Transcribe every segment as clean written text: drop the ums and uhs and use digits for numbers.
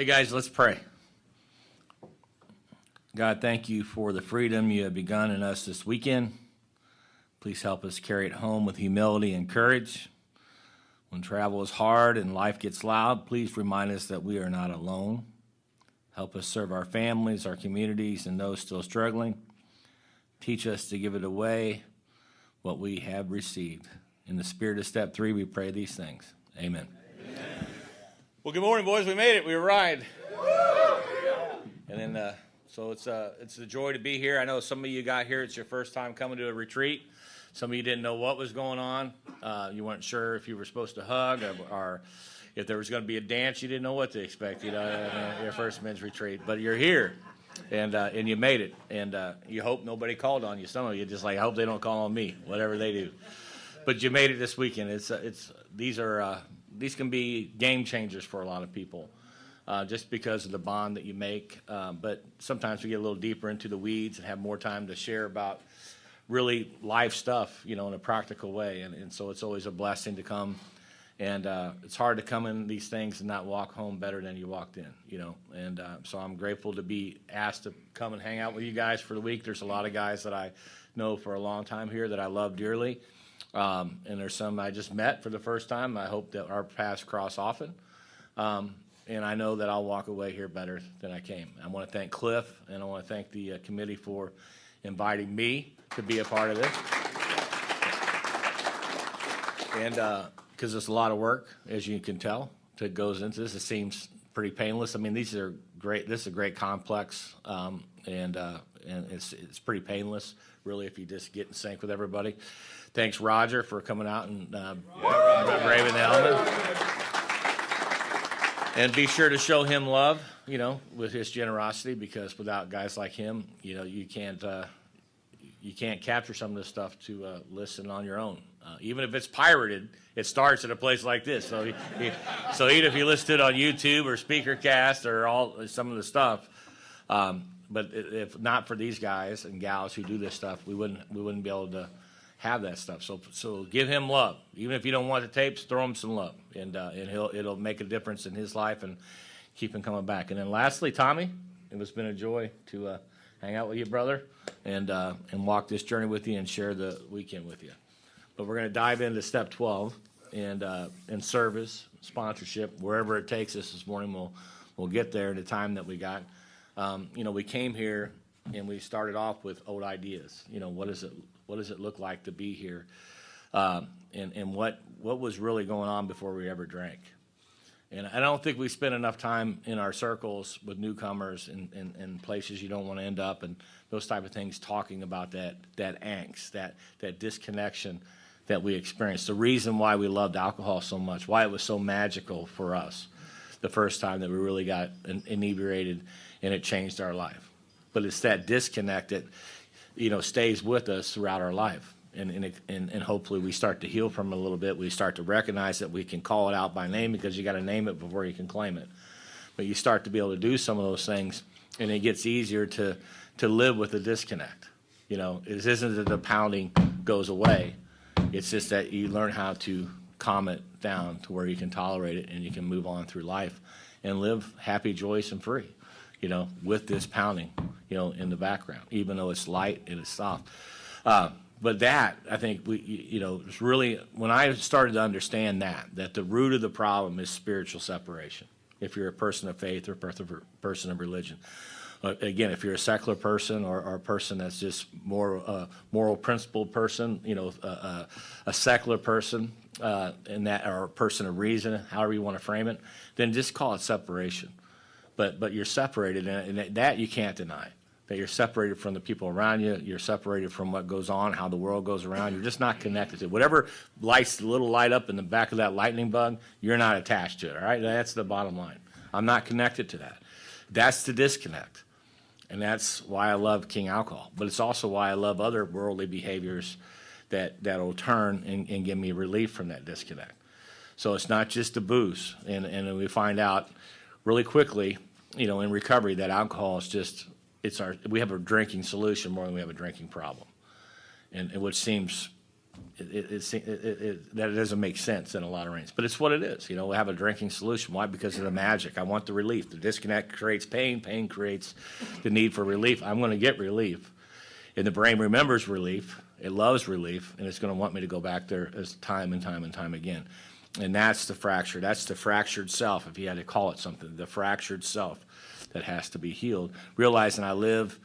Hey guys, let's pray. God, thank you for the freedom you have begun in us this weekend. Please help us carry it home with humility and courage. When travel is hard and life gets loud, please remind us that we are not alone. Help us serve our families, our communities, and those still struggling. Teach us to give it away, what we have received. In the spirit of step 3, we pray these things. Amen. Amen. Well, good morning, boys. We made it. We arrived. And then, so it's a joy to be here. I know some of you got here. It's your first time coming to a retreat. Some of you didn't know what was going on. You weren't sure if you were supposed to hug or if there was going to be a dance. You didn't know what to expect. Your first men's retreat. But you're here, and you made it. And you hope nobody called on you. Some of you just like, I hope they don't call on me, whatever they do. But you made it this weekend. These can be game changers for a lot of people, just because of the bond that you make. But sometimes we get a little deeper into the weeds and have more time to share about really life stuff, in a practical way. And so it's always a blessing to come. And it's hard to come in these things and not walk home better than you walked in, And so I'm grateful to be asked to come and hang out with you guys for the week. There's a lot of guys that I know for a long time here that I love dearly. And there's some I just met for the first time. I hope that our paths cross often. And I know that I'll walk away here better than I came. I want to thank Cliff, and I want to thank the committee for inviting me to be a part of this. And because it's a lot of work, as you can tell, that goes into this. It seems pretty painless. I mean, these are great. This is a great complex, and it's pretty painless, really, if you just get in sync with everybody. Thanks, Roger, for coming out and braving the element. And be sure to show him love, with his generosity, because without guys like him, you can't capture some of this stuff to listen on your own. Even if it's pirated, it starts at a place like this. So even if you listen to it on YouTube or SpeakerCast or some of the stuff, but if not for these guys and gals who do this stuff, we wouldn't be able to have that stuff. So give him love. Even if you don't want the tapes, throw him some love, and it'll make a difference in his life and keep him coming back. And then lastly, Tommy, it's been a joy to hang out with you, brother, and walk this journey with you and share the weekend with you. But we're going to dive into step 12 and service, sponsorship, wherever it takes us this morning. We'll get there in the time that we got. We came here and we started off with old ideas. What does it look like to be here, and what was really going on before we ever drank? And I don't think we spend enough time in our circles with newcomers and places you don't want to end up, and those type of things, talking about that angst, that disconnection that we experienced. The reason why we loved alcohol so much, why it was so magical for us the first time that we really got inebriated and it changed our life. But it's that disconnect that stays with us throughout our life, and hopefully we start to heal from it a little bit. We start to recognize that we can call it out by name, because you got to name it before you can claim it. But you start to be able to do some of those things, and it gets easier to live with the disconnect. It isn't that the pounding goes away. It's just that you learn how to calm it down to where you can tolerate it and you can move on through life and live happy, joyous, and free, with this pounding, in the background, even though it's light and it's soft. But that, I think, it's really, when I started to understand that the root of the problem is spiritual separation, if you're a person of faith or a person of religion. Again, if you're a secular person or a person that's just more moral principled person, a secular person, or a person of reason, however you want to frame it, then just call it separation. But you're separated, and that you can't deny. That you're separated from the people around you, you're separated from what goes on, how the world goes around. You're just not connected to it. Whatever lights the little light up in the back of that lightning bug, you're not attached to it, all right? That's the bottom line. I'm not connected to that. That's the disconnect. And that's why I love King Alcohol. But it's also why I love other worldly behaviors that'll turn and give me relief from that disconnect. So it's not just the booze. And we find out really quickly, in recovery, that alcohol is just, we have a drinking solution more than we have a drinking problem. And which seems that it doesn't make sense in a lot of rings. But it's what it is. You know, we have a drinking solution. Why? Because of the magic. I want the relief. The disconnect creates pain. Pain creates the need for relief. I'm going to get relief. And the brain remembers relief. It loves relief. And it's going to want me to go back there as time and time and time again. And that's the fracture. That's the fractured self, if you had to call it something, the fractured self that has to be healed. Realizing I live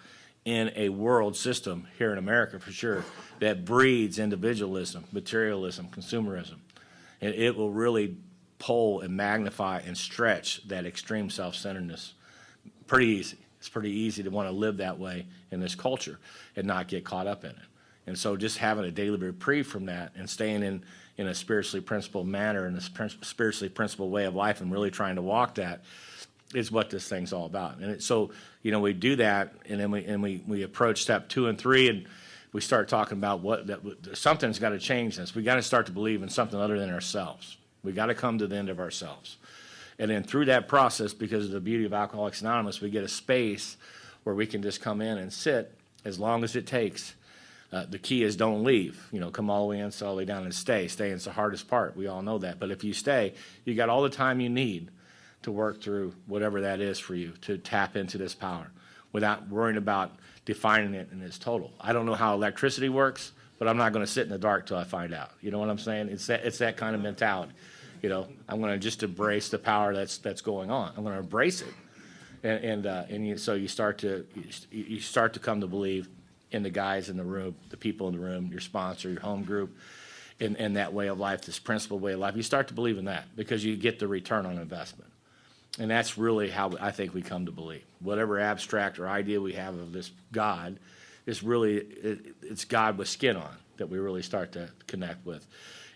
in a world system here in America for sure that breeds individualism, materialism, consumerism. And it will really pull and magnify and stretch that extreme self-centeredness. Pretty easy. It's pretty easy to want to live that way in this culture and not get caught up in it. And so just having a daily reprieve from that and staying in a spiritually principled manner and a spiritually principled way of life and really trying to walk that is what this thing's all about. And so, you know, we do that, and then we approach step 2 and 3, and we start talking about something's got to change this. We got to start to believe in something other than ourselves. We got to come to the end of ourselves. And then through that process, because of the beauty of Alcoholics Anonymous, we get a space where we can just come in and sit as long as it takes. The key is don't leave. You know, come all the way in, so all the way down, and stay. Staying's the hardest part. We all know that. But if you stay, you got all the time you need to work through whatever that is for you, to tap into this power without worrying about defining it in its total. I don't know how electricity works, but I'm not going to sit in the dark till I find out. You know what I'm saying? It's that kind of mentality. You know, I'm going to just embrace the power that's going on. I'm going to embrace it, so you start to come to believe in the guys in the room, the people in the room, your sponsor, your home group, in that way of life, this principled way of life. You start to believe in that because you get the return on investment. And that's really how I think we come to believe. Whatever abstract or idea we have of this God is really, it's God with skin on that we really start to connect with.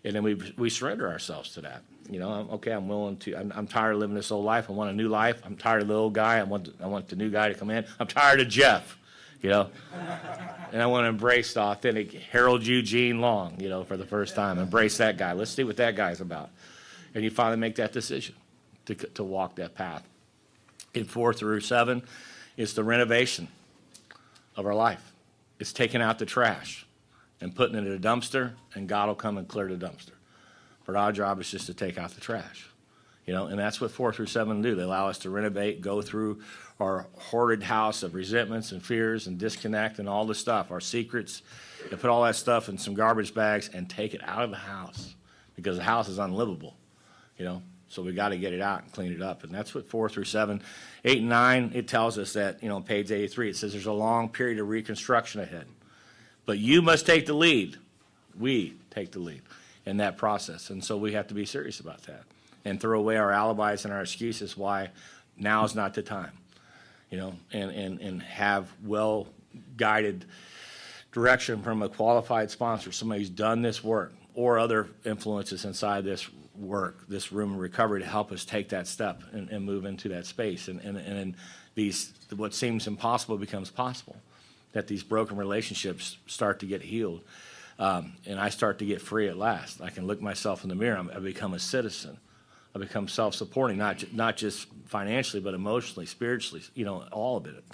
And then we surrender ourselves to that. You know, I'm willing to, I'm tired of living this old life. I want a new life. I'm tired of the old guy. I want the new guy to come in. I'm tired of Jeff, you know. And I want to embrace the authentic Harold Eugene Long, you know, for the first time. Embrace that guy. Let's see what that guy's about. And you finally make that decision to walk that path. In 4 through 7, it's the renovation of our life. It's taking out the trash and putting it in a dumpster, and God will come and clear the dumpster. But our job is just to take out the trash, you know, and that's what 4 through 7 do. They allow us to renovate, go through our hoarded house of resentments and fears and disconnect and all the stuff, our secrets, and put all that stuff in some garbage bags and take it out of the house because the house is unlivable, you know. So we got to get it out and clean it up. And that's what 4 through 7. 8 and 9, it tells us that, you know, on page 83, it says there's a long period of reconstruction ahead. But you must take the lead. We take the lead in that process. And so we have to be serious about that and throw away our alibis and our excuses why now is not the time, you know, and have well-guided direction from a qualified sponsor, somebody who's done this work, or other influences inside this work, this room of recovery, to help us take that step and move into that space. And what seems impossible becomes possible, that these broken relationships start to get healed. And I start to get free at last. I can look myself in the mirror. I become a citizen. I become self-supporting, not just financially, but emotionally, spiritually, you know, all of it,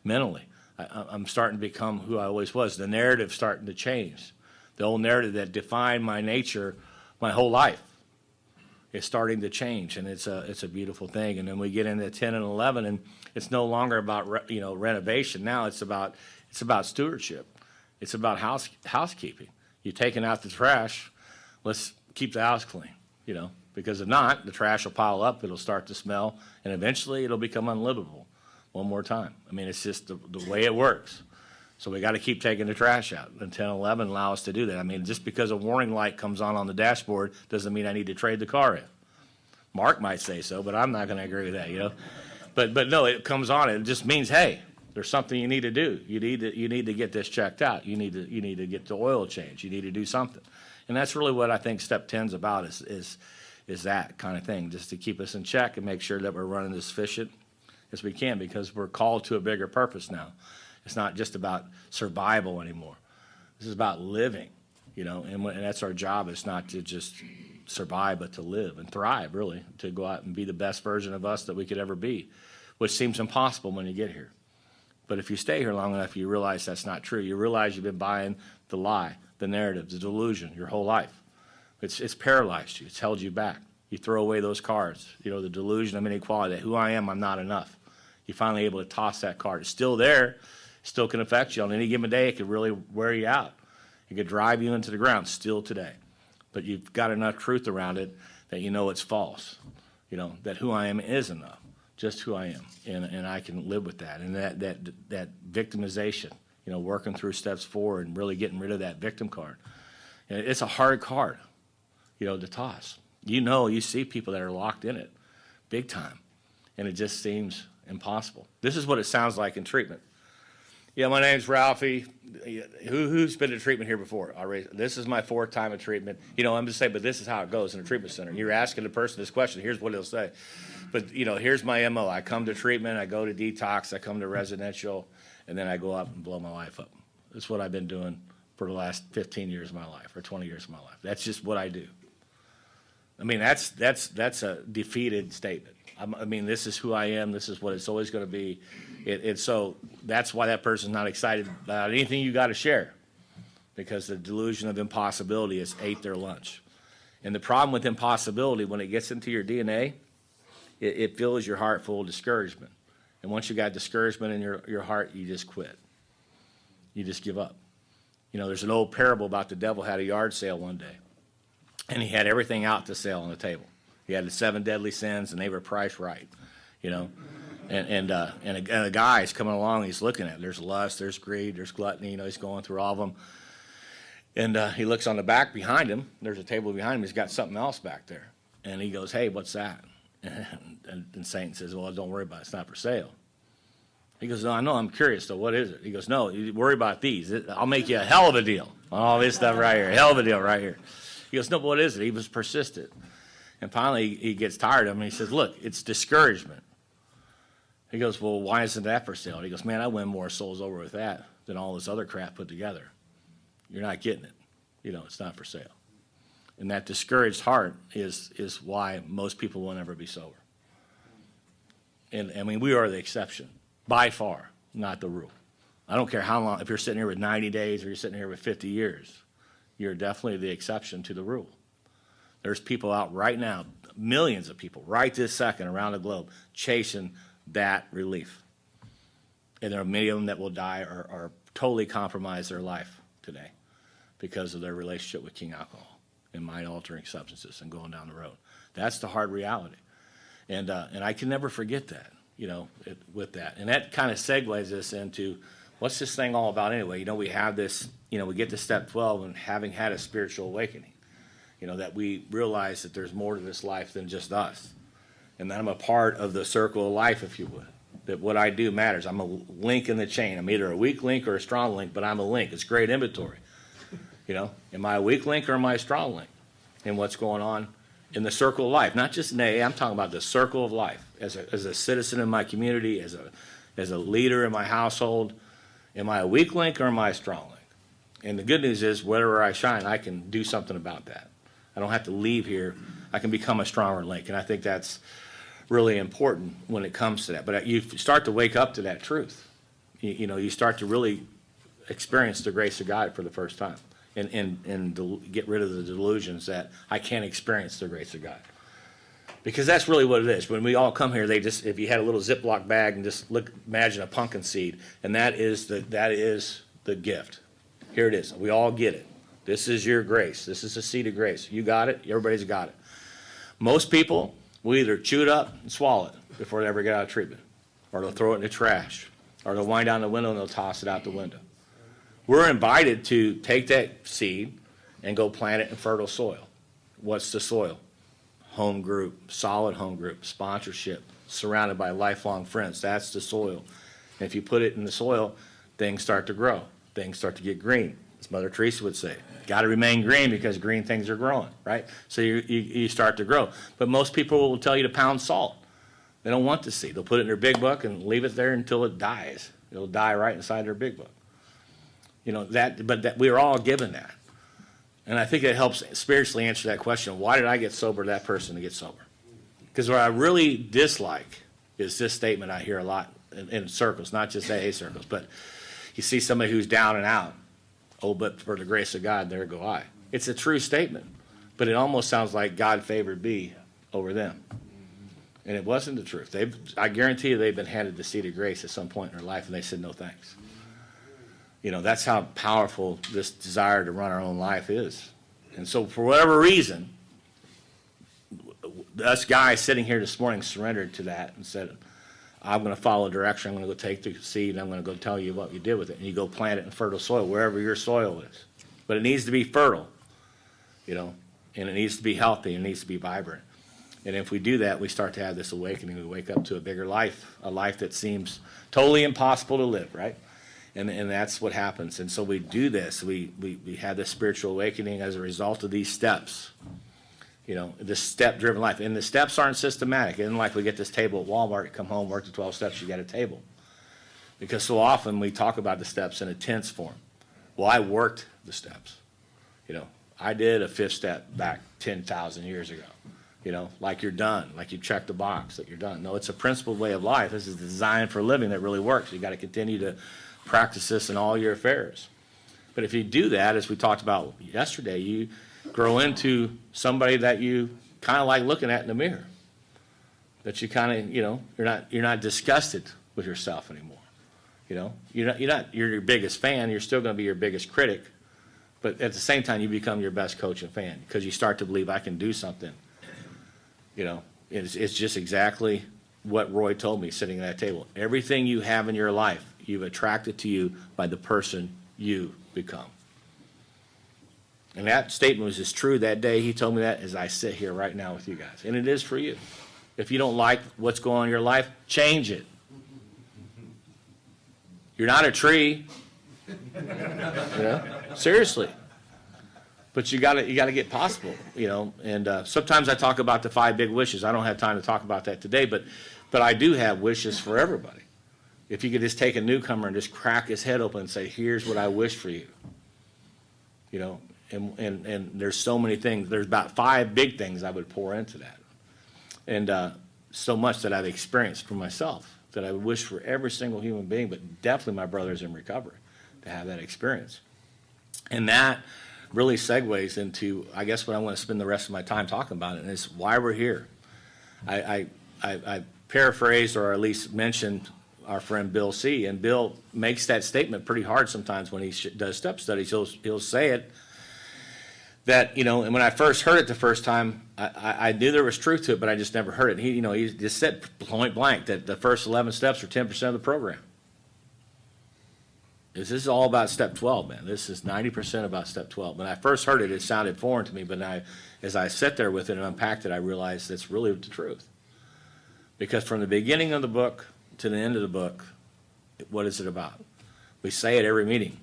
mentally. I'm starting to become who I always was. The narrative's starting to change. The old narrative that defined my nature my whole life is starting to change, and it's a beautiful thing. And then we get into 10 and 11, and it's no longer about renovation. Now it's about stewardship. It's about housekeeping. You're taking out the trash. Let's keep the house clean, you know, because if not, the trash will pile up. It'll start to smell, and eventually it'll become unlivable. One more time. I mean, it's just the way it works. So we got to keep taking the trash out. And 10 and 11 allow us to do that. I mean, just because a warning light comes on the dashboard doesn't mean I need to trade the car in. Mark might say so, but I'm not going to agree with that, you know. But no, it comes on. It just means, hey, there's something you need to do. You need to get this checked out. You need to get the oil changed. You need to do something. And that's really what I think step 10 is about, is that kind of thing, just to keep us in check and make sure that we're running as efficient as we can, because we're called to a bigger purpose now. It's not just about survival anymore. This is about living, you know, and that's our job. It's not to just survive, but to live and thrive, really, to go out and be the best version of us that we could ever be, which seems impossible when you get here. But if you stay here long enough, you realize that's not true. You realize you've been buying the lie, the narrative, the delusion, your whole life. It's paralyzed you. It's held you back. You throw away those cards. You know, the delusion of inequality, that who I am, I'm not enough. You're finally able to toss that card. It's still there. Still can affect you on any given day. It could really wear you out. It could drive you into the ground still today. But you've got enough truth around it that you know it's false. You know, that who I am is enough. Just who I am. And I can live with that. And that victimization, you know, working through steps 4 and really getting rid of that victim card. And it's a hard card, you know, to toss. You know, you see people that are locked in it big time. And it just seems impossible. This is what it sounds like in treatment. Yeah, my name's Ralphie. Who's been to treatment here before? This is my 4th time of treatment. You know, I'm just saying, but this is how it goes in a treatment center. You're asking the person this question. Here's what he'll say. But, you know, here's my MO. I come to treatment. I go to detox. I come to residential. And then I go out and blow my life up. That's what I've been doing for the last 15 years of my life or 20 years of my life. That's just what I do. I mean, that's a defeated statement. I mean, this is who I am. This is what it's always going to be. So that's why that person's not excited about anything you got to share, because the delusion of impossibility has ate their lunch. And the problem with impossibility, when it gets into your DNA, it fills your heart full of discouragement. And once you got discouragement in your heart, you just quit. You just give up. You know, there's an old parable about the devil had a yard sale one day, and he had everything out to sale on the table. He had the 7 deadly sins, and they were priced right, you know. And a guy's coming along, he's looking at it. There's lust, there's greed, there's gluttony, you know, he's going through all of them. And he looks on the back behind him. There's a table behind him. He's got something else back there. And he goes, hey, what's that? And Satan says, well, don't worry about it. It's not for sale. He goes, no, I know, I'm curious, though. What is it? He goes, no, you worry about these. I'll make you a hell of a deal on all this stuff right here. Hell of a deal right here. He goes, no, but what is it? He was persistent. And finally, he gets tired of him, and he says, look, it's discouragement. He goes, well, why isn't that for sale? He goes, man, I win more souls over with that than all this other crap put together. You're not getting it. You know, it's not for sale. And that discouraged heart is why most people will never be sober. And, I mean, we are the exception, by far, not the rule. I don't care how long, if you're sitting here with 90 days or you're sitting here with 50 years, you're definitely the exception to the rule. There's people out right now, millions of people, right this second around the globe, chasing that relief. And there are many of them that will die or totally compromise their life today because of their relationship with king alcohol and mind-altering substances and going down the road. That's the hard reality. And I can never forget that, you know, with that. And that kind of segues us into, what's this thing all about anyway? You know, we have this, you know, we get to step 12 and having had a spiritual awakening. You know, that we realize that there's more to this life than just us. And that I'm a part of the circle of life, if you would. That what I do matters. I'm a link in the chain. I'm either a weak link or a strong link, but I'm a link. It's great inventory. You know, am I a weak link or am I a strong link in what's going on in the circle of life? Not just in AA, I'm talking about the circle of life. As a citizen in my community, as a leader in my household, am I a weak link or am I a strong link? And the good news is, wherever I shine, I can do something about that. I don't have to leave here. I can become a stronger link. And I think that's really important when it comes to that. But you start to wake up to that truth. You know, you start to really experience the grace of God for the first time and get rid of the delusions that I can't experience the grace of God. Because that's really what it is. When we all come here, if you had a little Ziploc bag and just imagine a pumpkin seed, and that is the gift. Here it is. We all get it. This is your grace. This is a seed of grace. You got it. Everybody's got it. Most people will either chew it up and swallow it before they ever get out of treatment, or they'll throw it in the trash, or they'll wind down the window and they'll toss it out the window. We're invited to take that seed and go plant it in fertile soil. What's the soil? Home group, solid home group, sponsorship, surrounded by lifelong friends. That's the soil. And if you put it in the soil, things start to grow. Things start to get green. As Mother Teresa would say, got to remain green because green things are growing, right? So you start to grow. But most people will tell you to pound salt. They don't want the seed. They'll put it in their big book and leave it there until it dies. It'll die right inside their big book. You know, but we are all given that. And I think it helps spiritually answer that question, why did I get sober, that person to get sober? Because what I really dislike is this statement I hear a lot in circles, not just AA circles, but you see somebody who's down and out, Oh, but for the grace of God, there go I. It's a true statement, but it almost sounds like God favored me over them. And it wasn't the truth. I guarantee you they've been handed the seed of grace at some point in their life, and they said no thanks. You know, that's how powerful this desire to run our own life is. And so for whatever reason, us guys sitting here this morning surrendered to that and said, I'm going to follow direction. I'm going to go take the seed, and I'm going to go tell you what you did with it. And you go plant it in fertile soil, wherever your soil is. But it needs to be fertile, you know, and it needs to be healthy, and it needs to be vibrant. And if we do that, we start to have this awakening. We wake up to a bigger life, a life that seems totally impossible to live, right? And that's what happens. And so we do this. We have this spiritual awakening as a result of these steps. You know, this step-driven life. And the steps aren't systematic. It isn't like we get this table at Walmart, you come home, work the 12 steps, you get a table. Because so often we talk about the steps in a tense form. Well, I worked the steps. You know, I did a fifth step back 10,000 years ago. You know, like you're done, like you check the box that you're done. No, it's a principled way of life. This is designed for living that really works. You got to continue to practice this in all your affairs. But if you do that, as we talked about yesterday, you grow into somebody that you kind of like looking at in the mirror. That you kind of, you know, you're not disgusted with yourself anymore. You know, you're your biggest fan. You're still going to be your biggest critic, but at the same time, you become your best coach and fan because you start to believe I can do something. You know, it's just exactly what Roy told me sitting at that table. Everything you have in your life, you've attracted to you by the person you become. And that statement was as true that day he told me that as I sit here right now with you guys. And it is for you. If you don't like what's going on in your life, change it. You're not a tree. You know? Seriously. But you gotta get possible, you know. And sometimes I talk about the 5 big wishes. I don't have time to talk about that today, but I do have wishes for everybody. If you could just take a newcomer and just crack his head open and say, here's what I wish for you. You know, and there's so many things. There's about 5 big things I would pour into that. And so much that I've experienced for myself that I wish for every single human being, but definitely my brothers in recovery to have that experience. And that really segues into, I guess, what I want to spend the rest of my time talking about, and it's why we're here. I paraphrased or at least mentioned our friend Bill C., and Bill makes that statement pretty hard sometimes when he does step studies. He'll say it that, you know, and when I first heard it the first time, I knew there was truth to it, but I just never heard it. And he just said point blank that the first 11 steps are 10% of the program. This is all about step 12, man. This is 90% about step 12. When I first heard it, it sounded foreign to me, but as I sat there with it and unpacked it, I realized that's really the truth. Because from the beginning of the book to the end of the book, what is it about? We say it every meeting.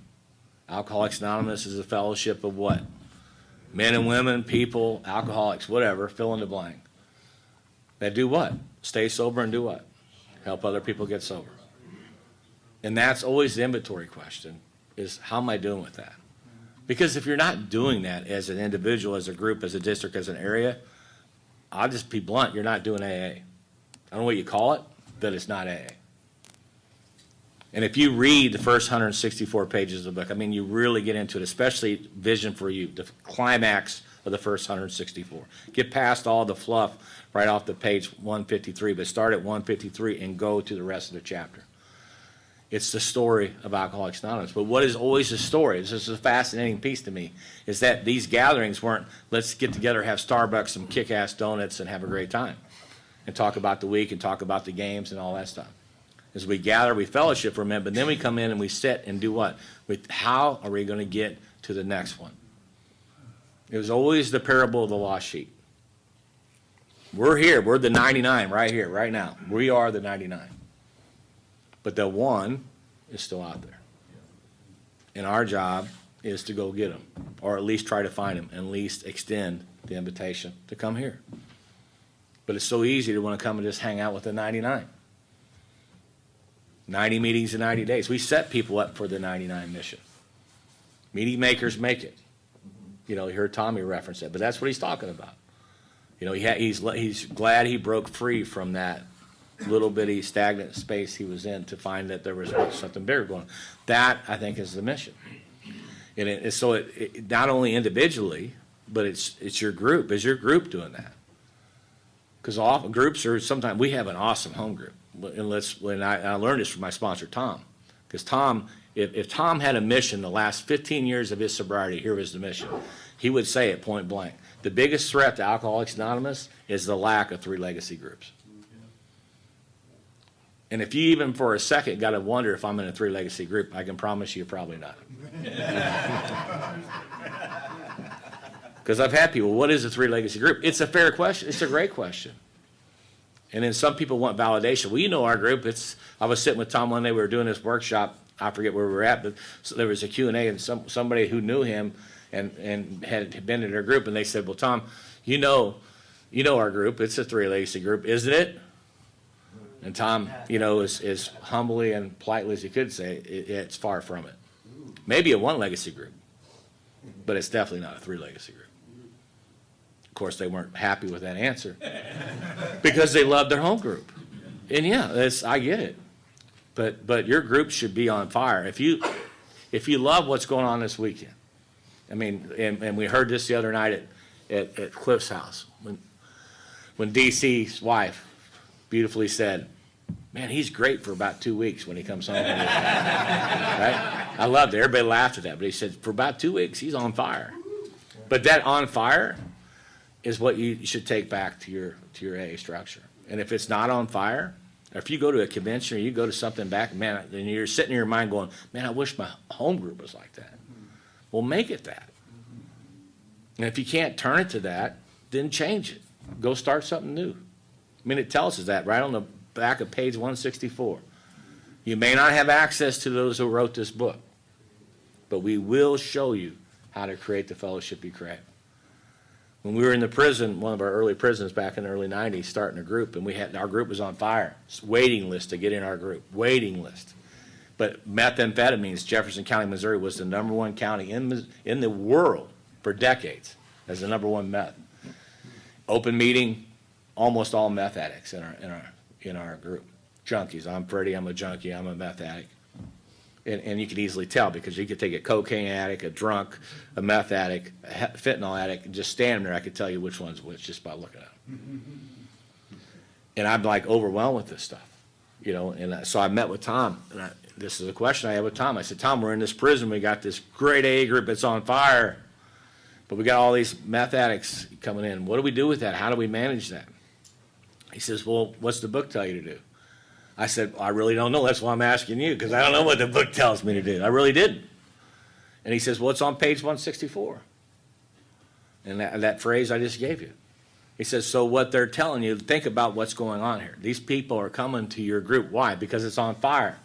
Alcoholics Anonymous is a fellowship of what? Men and women, people, alcoholics, whatever, fill in the blank. That do what? Stay sober and do what? Help other people get sober. And that's always the inventory question, is how am I doing with that? Because if you're not doing that as an individual, as a group, as a district, as an area, I'll just be blunt, you're not doing AA. I don't know what you call it, but it's not AA. And if you read the first 164 pages of the book, I mean, you really get into it, especially Vision for You, the climax of the first 164. Get past all the fluff right off the page 153, but start at 153 and go to the rest of the chapter. It's the story of Alcoholics Anonymous. But what is always the story, this is a fascinating piece to me, is that these gatherings weren't, let's get together, have Starbucks, some kick-ass donuts, and have a great time, and talk about the week and talk about the games and all that stuff. As we gather, we fellowship for a minute, but then we come in and we sit and do what? How are we going to get to the next one? It was always the parable of the lost sheep. We're here. We're the 99 right here, right now. We are the 99. But the one is still out there. And our job is to go get them, or at least try to find them, and at least extend the invitation to come here. But it's so easy to want to come and just hang out with the 99. 90 meetings in 90 days. We set people up for the 99 mission. Meeting makers make it. You know, you heard Tommy reference that, but that's what he's talking about. You know, he's glad he broke free from that little bitty stagnant space he was in to find that there was something bigger going on. That, I think, is the mission. And so it not only individually, but it's your group. Is your group doing that? Because often groups are sometimes, we have an awesome home group. And I learned this from my sponsor, Tom. Because Tom, if Tom had a mission the last 15 years of his sobriety, here was the mission. He would say it point blank. The biggest threat to Alcoholics Anonymous is the lack of 3 legacy groups. And if you even for a second got to wonder if I'm in a 3 legacy group, I can promise you probably not. Because I've had people, what is a 3 legacy group? It's a fair question. It's a great question. And then some people want validation. Well, you know our group. I was sitting with Tom one day. We were doing this workshop. I forget where we were at, but so there was a Q&A, and somebody who knew him and had been in our group, and they said, well, Tom, you know our group. It's a 3 legacy group, isn't it? And Tom, as humbly and politely as he could say, it's far from it. Maybe a 1 legacy group, but it's definitely not a 3 legacy group. Of course, they weren't happy with that answer because they loved their home group. And yeah, I get it. But your group should be on fire. If you love what's going on this weekend, I mean, and we heard this the other night at Cliff's house when DC's wife beautifully said, man, he's great for about 2 weeks when he comes home. Right? I loved it. Everybody laughed at that. But he said, for about 2 weeks, he's on fire. But that on fire is what you should take back to your AA structure. And if it's not on fire, or if you go to a convention or you go to something back, man, and you're sitting in your mind going, man, I wish my home group was like that. Well, make it that. And if you can't turn it to that, then change it. Go start something new. I mean, it tells us that right on the back of page 164. You may not have access to those who wrote this book, but we will show you how to create the fellowship you crave. When we were in the prison, one of our early prisons back in the early 90s, starting a group, and our group was on fire. Waiting list to get in our group. Waiting list. But methamphetamines, Jefferson County, Missouri, was the #1 county in the world for decades as the #1 meth. Open meeting, almost all meth addicts in our group. Junkies. I'm Freddie. I'm a junkie. I'm a meth addict. And you could easily tell because you could take a cocaine addict, a drunk, a meth addict, a fentanyl addict, and just stand there. I could tell you which one's which just by looking at them. And I'm like overwhelmed with this stuff, And so I met with Tom, and this is a question I had with Tom. I said, Tom, we're in this prison. We got this great AA group that's on fire, but we got all these meth addicts coming in. What do we do with that? How do we manage that? He says, well, what's the book tell you to do? I said, I really don't know. That's why I'm asking you, because I don't know what the book tells me to do. I really didn't. And he says, well, it's on page 164. And that phrase I just gave you. He says, so what they're telling you, think about what's going on here. These people are coming to your group. Why? Because it's on fire.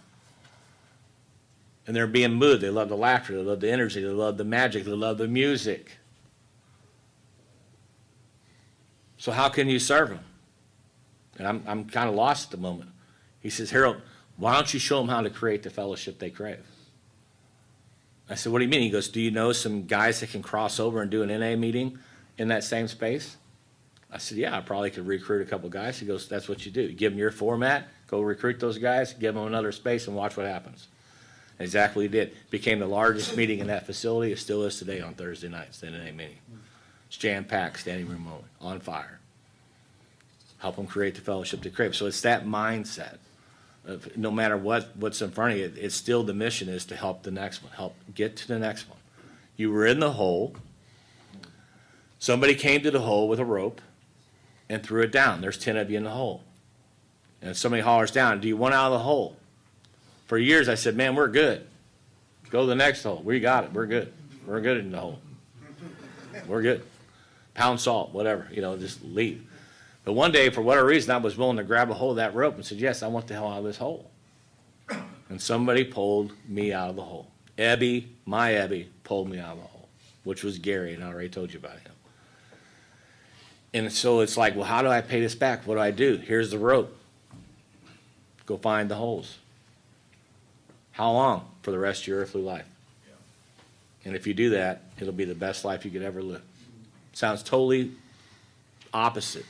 And they're being moved. They love the laughter. They love the energy. They love the magic. They love the music. So how can you serve them? And I'm kind of lost at the moment. He says, Harold, why don't you show them how to create the fellowship they crave? I said, what do you mean? He goes, do you know some guys that can cross over and do an NA meeting in that same space? I said, yeah, I probably could recruit a couple guys. He goes, that's what you do. You give them your format, go recruit those guys, give them another space, and watch what happens. And exactly what he did. Became the largest meeting in that facility. It still is today on Thursday nights, the NA meeting. It's jam-packed, standing room only, on fire. Help them create the fellowship they crave. So it's that mindset. No matter what's in front of you, it's still the mission is to help the next one, help get to the next one. You were in the hole. Somebody came to the hole with a rope and threw it down. There's 10 of you in the hole. And somebody hollers down, do you want out of the hole? For years I said, man, we're good. Go to the next hole. We got it. We're good. We're good in the hole. We're good. Pound salt, whatever, just leave. But one day, for whatever reason, I was willing to grab a hold of that rope and said, yes, I want the hell out of this hole. And somebody pulled me out of the hole. My Ebby, pulled me out of the hole, which was Gary, and I already told you about him. And so it's like, well, how do I pay this back? What do I do? Here's the rope. Go find the holes. How long? For the rest of your earthly life. And if you do that, it'll be the best life you could ever live. Sounds totally opposite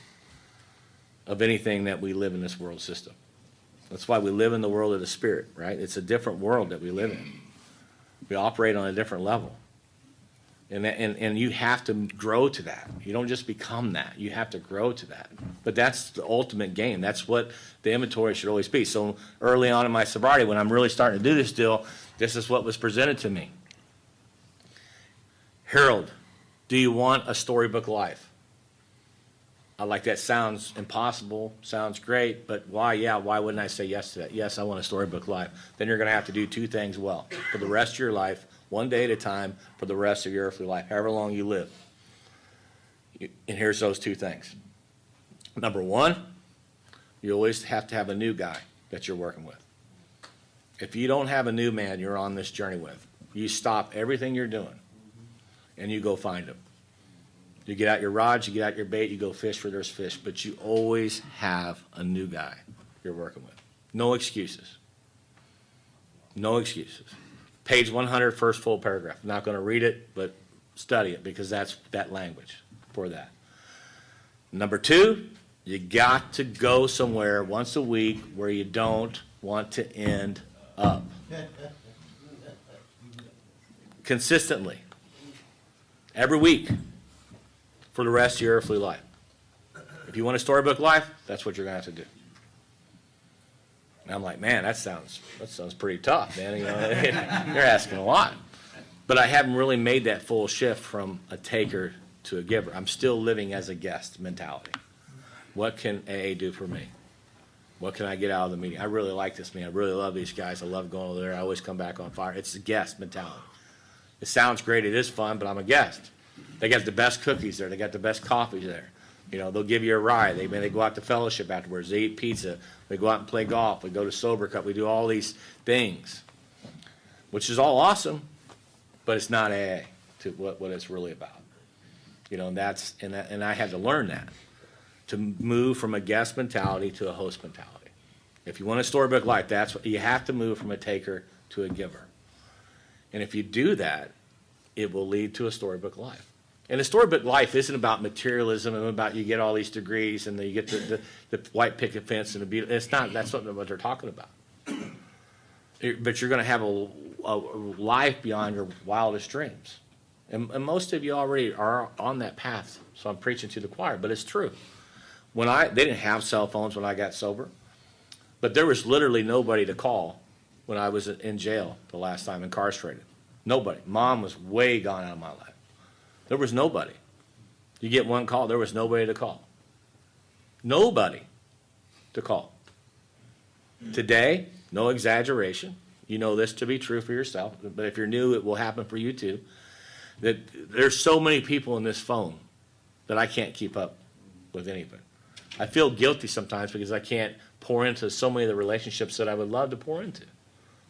of anything that we live in this world system. That's why we live in the world of the spirit, right? It's a different world that we live in. We operate on a different level. And you have to grow to that. You don't just become that. You have to grow to that. But that's the ultimate game. That's what the inventory should always be. So early on in my sobriety, when I'm really starting to do this deal, this is what was presented to me. Harold, do you want a storybook life? I like that. Sounds impossible, sounds great, but why? Yeah, why wouldn't I say yes to that? Yes, I want a storybook life. Then you're going to have to do two things well for the rest of your life, one day at a time, for the rest of your earthly life, however long you live. And here's those two things. Number one, you always have to have a new guy that you're working with. If you don't have a new man you're on this journey with, you stop everything you're doing and you go find him. You get out your rods, you get out your bait, you go fish where there's fish, but you always have a new guy you're working with. No excuses. No excuses. Page 100, first full paragraph. I'm not going to read it, but study it because that's that language for that. Number two, you got to go somewhere once a week where you don't want to end up. Consistently. Every week. For the rest of your earthly life. If you want a storybook life, that's what you're going to have to do. And I'm like, man, that sounds pretty tough, man. You know, you're asking a lot. But I haven't really made that full shift from a taker to a giver. I'm still living as a guest mentality. What can AA do for me? What can I get out of the meeting? I really like this meeting. I really love these guys. I love going over there. I always come back on fire. It's the guest mentality. It sounds great. It is fun, but I'm a guest. They got the best cookies there. They got the best coffee there. You know, they'll give you a ride. They go out to fellowship afterwards. They eat pizza. They go out and play golf. We go to Sober Cup. We do all these things, which is all awesome, but it's not AA to what it's really about. You know, and I had to learn that, to move from a guest mentality to a host mentality. If you want a storybook life, that's what you have to move from a taker to a giver. And if you do that, it will lead to a storybook life. And a storybook life isn't about materialism and about you get all these degrees and you get the white picket fence and the beauty. It's not. That's not what they're talking about. But you're going to have a life beyond your wildest dreams. And most of you already are on that path. So I'm preaching to the choir, but it's true. They didn't have cell phones when I got sober, but there was literally nobody to call when I was in jail the last time, incarcerated. Nobody. Mom was way gone out of my life. There was nobody. You get one call, there was nobody to call. Nobody to call. Today, no exaggeration. You know this to be true for yourself, but if you're new, it will happen for you too. That there's so many people in this phone that I can't keep up with anything. I feel guilty sometimes because I can't pour into so many of the relationships that I would love to pour into.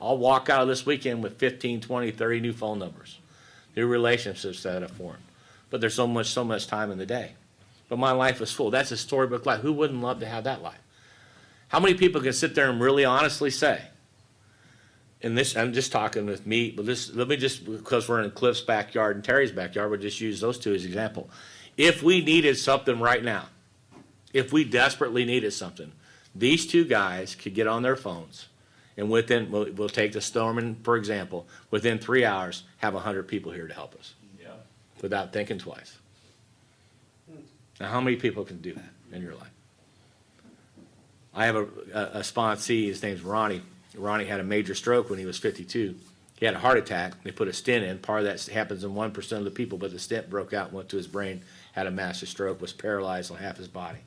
I'll walk out of this weekend with 15, 20, 30 new phone numbers, new relationships that I've formed. But there's so much time in the day. But my life is full. That's a storybook life. Who wouldn't love to have that life? How many people can sit there and really honestly say, and this, I'm just talking with me, but let me just, because we're in Cliff's backyard and Terry's backyard, we'll just use those two as example. If we needed something right now, if we desperately needed something, these two guys could get on their phones and we'll take the Storman, for example, within 3 hours, have 100 people here to help us. Yeah. Without thinking twice. Now, how many people can do that in your life? I have a sponsee, his name's Ronnie. Ronnie had a major stroke when he was 52. He had a heart attack. They put a stent in. Part of that happens in 1% of the people, but the stent broke out and went to his brain, had a massive stroke, was paralyzed on half his body.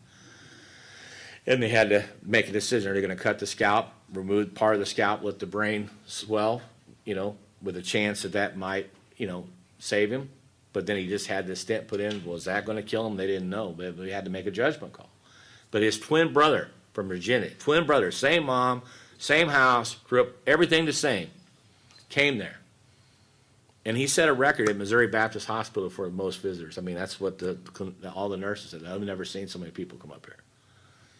And they had to make a decision. Are they going to cut the scalp, remove part of the scalp, let the brain swell, with a chance that might, save him? But then he just had this stent put in. Was that going to kill him? They didn't know. But we had to make a judgment call. But his twin brother from Virginia, twin brother, same mom, same house, grew up, everything the same, came there. And he set a record at Missouri Baptist Hospital for most visitors. I mean, that's what all the nurses said. I've never seen so many people come up here.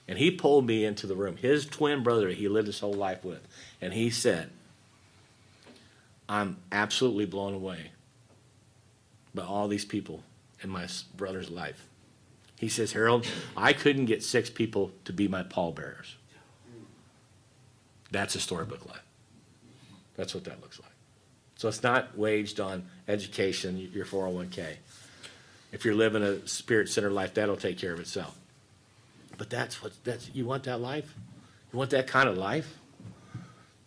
And he pulled me into the room, his twin brother he lived his whole life with. And he said, I'm absolutely blown away by all these people in my brother's life. He says, Harold, I couldn't get 6 people to be my pallbearers. That's a storybook life. That's what that looks like. So it's not waged on education, your 401k. If you're living a spirit-centered life, that'll take care of itself. But you want that life? You want that kind of life?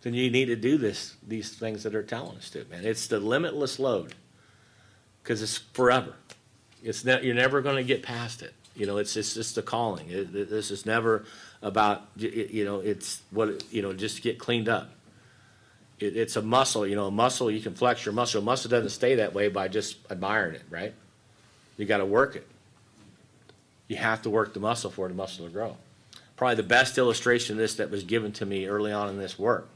Then you need to do these things that are telling us to, man. It's the limitless load, because it's forever. You're never going to get past it. It's just the calling. This is never about, it's just to get cleaned up. It's a muscle. A muscle, you can flex your muscle. A muscle doesn't stay that way by just admiring it, right? You got to work it. You have to work the muscle for the muscle to grow. Probably the best illustration of this that was given to me early on in this work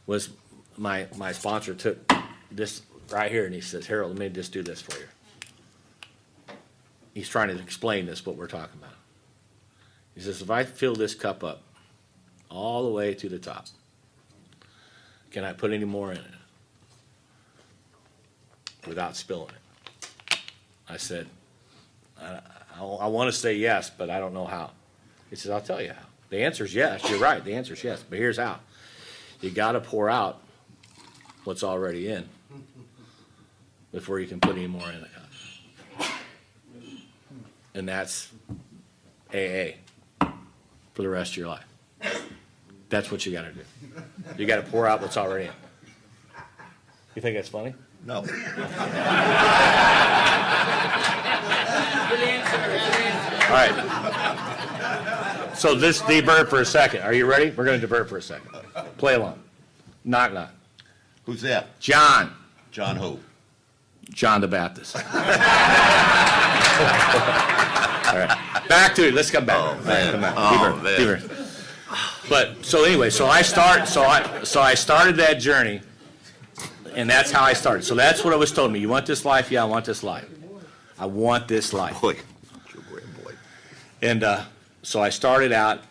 was my sponsor took this right here and he says, Harold, let me just do this for you. He's trying to explain this, what we're talking about. He says, if I fill this cup up all the way to the top, can I put any more in it without spilling it? I said, I want to say yes, but I don't know how. He says, I'll tell you how. The answer is yes. You're right. The answer is yes. But here's how. You got to pour out what's already in before you can put any more in the cup. And that's AA for the rest of your life. That's what you got to do. You got to pour out what's already in. You think that's funny? No. Good answer. All right. So this divert for a second. Are you ready? We're going to divert for a second. Play along. Knock, knock. Who's that? John. John who? John the Baptist. All right. Back to it. Let's come back. Oh, man. Come back. Oh, man. Divert. But so anyway, so I started that journey, and that's how I started. So that's what it was told me. You want this life? Yeah, I want this life. I want this life. Boy. And so I started out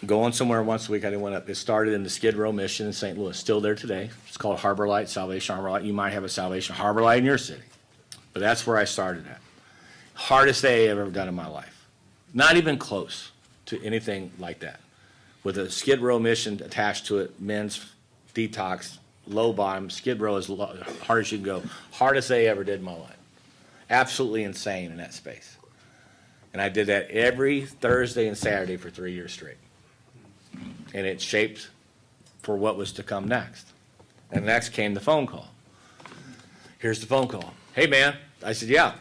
going somewhere once a week. I didn't want to. It started in the Skid Row Mission in St. Louis. Still there today. It's called Harbor Light, Salvation Harbor Light. You might have a Salvation Harbor Light in your city. But that's where I started at. Hardest day I've ever done in my life. Not even close to anything like that. With a Skid Row mission attached to it, men's detox, low bottom, Skid Row as hard as you can go. Hardest day I ever did in my life. Absolutely insane in that space. And I did that every Thursday and Saturday for 3 years straight. And it shaped for what was to come next. And next came the phone call. Here's the phone call. Hey, man. I said, yeah.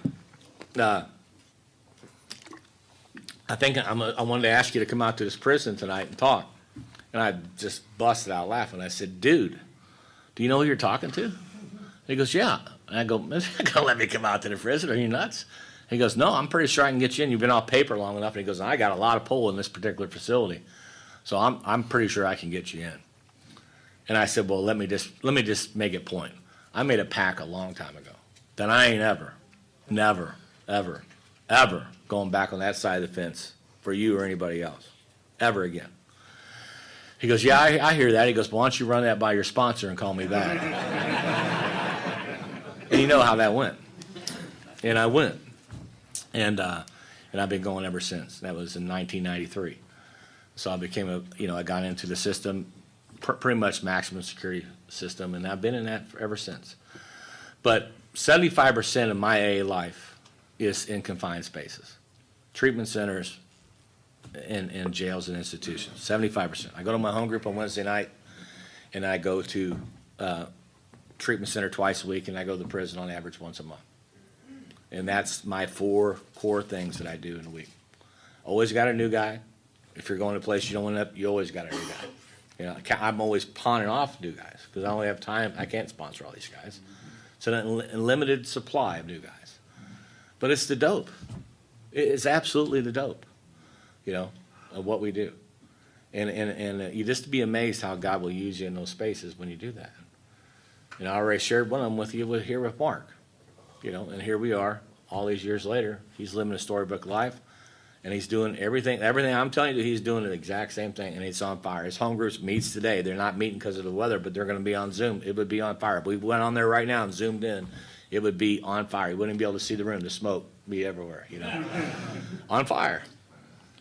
I think I wanted to ask you to come out to this prison tonight and talk. And I just busted out laughing. I said, dude, do you know who you're talking to? He goes, yeah. And I go, man, you're not going to let me come out to the prison? Are you nuts? He goes, no, I'm pretty sure I can get you in. You've been off paper long enough. And he goes, I got a lot of pull in this particular facility. So I'm pretty sure I can get you in. And I said, well, let me just make it point. I made a pact a long time ago that I ain't never, ever going back on that side of the fence for you or anybody else, ever again. He goes, yeah, I hear that. He goes, well, why don't you run that by your sponsor and call me back? And you know how that went. And I went. And I've been going ever since. That was in 1993. So I became I got into the system, pretty much maximum security system, and I've been in that ever since. But 75% of my AA life is in confined spaces, treatment centers, and jails and institutions. 75%. I go to my home group on Wednesday night, and I go to treatment center twice a week, and I go to the prison on average once a month. And that's my 4 core things that I do in a week. Always got a new guy. If you're going to a place you don't want to, you always got a new guy. I'm always pawning off new guys because I only have time. I can't sponsor all these guys. It's an unlimited supply of new guys. But it's the dope. It's absolutely the dope, of what we do. And you just be amazed how God will use you in those spaces when you do that. I already shared one of them with you here with Mark. And here we are, all these years later. He's living a storybook life, and he's doing everything I'm telling you, he's doing the exact same thing, and it's on fire. His home groups meets today. They're not meeting because of the weather, but they're going to be on Zoom. It would be on fire. If we went on there right now and zoomed in, it would be on fire. You wouldn't be able to see the room. The smoke would be everywhere, on fire.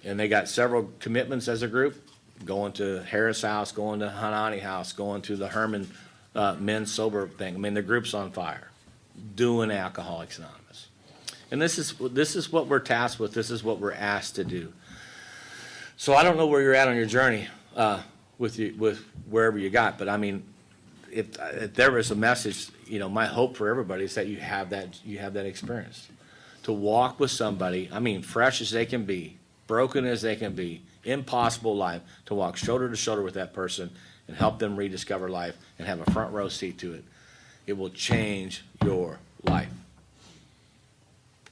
And they got several commitments as a group, going to Harris House, going to Hanani House, going to the Herman men's sober thing. I mean, the group's on fire, doing Alcoholics Anonymous. And this is what we're tasked with. This is what we're asked to do. So I don't know where you're at on your journey with wherever you got, but I mean, if there was a message, my hope for everybody is that you have that experience to walk with somebody. I mean, fresh as they can be, broken as they can be, impossible life, to walk shoulder to shoulder with that person and help them rediscover life and have a front row seat to it. It will change your life.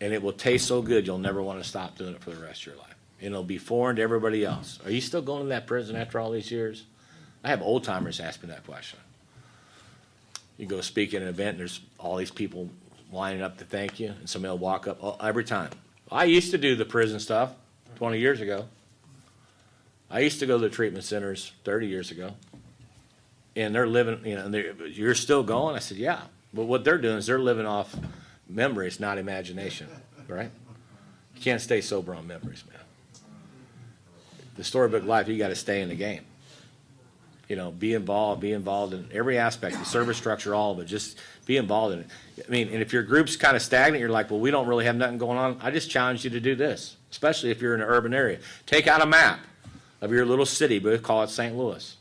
And it will taste so good you'll never want to stop doing it for the rest of your life. And it'll be foreign to everybody else. Are you still going to that prison after all these years? I have old timers ask me that question. You go speak at an event and there's all these people lining up to thank you, and somebody will walk up every time. I used to do the prison stuff 20 years ago. I used to go to the treatment centers 30 years ago. And they're living, you're still going? I said, yeah. But what they're doing is they're living off memories, not imagination, right? You can't stay sober on memories, man. The storybook life, you got to stay in the game. Be involved in every aspect, the service structure, all of it. Just be involved in it. I mean, and if your group's kind of stagnant, you're like, well, we don't really have nothing going on. I just challenge you to do this, especially if you're in an urban area. Take out a map of your little city, but call it St. Louis,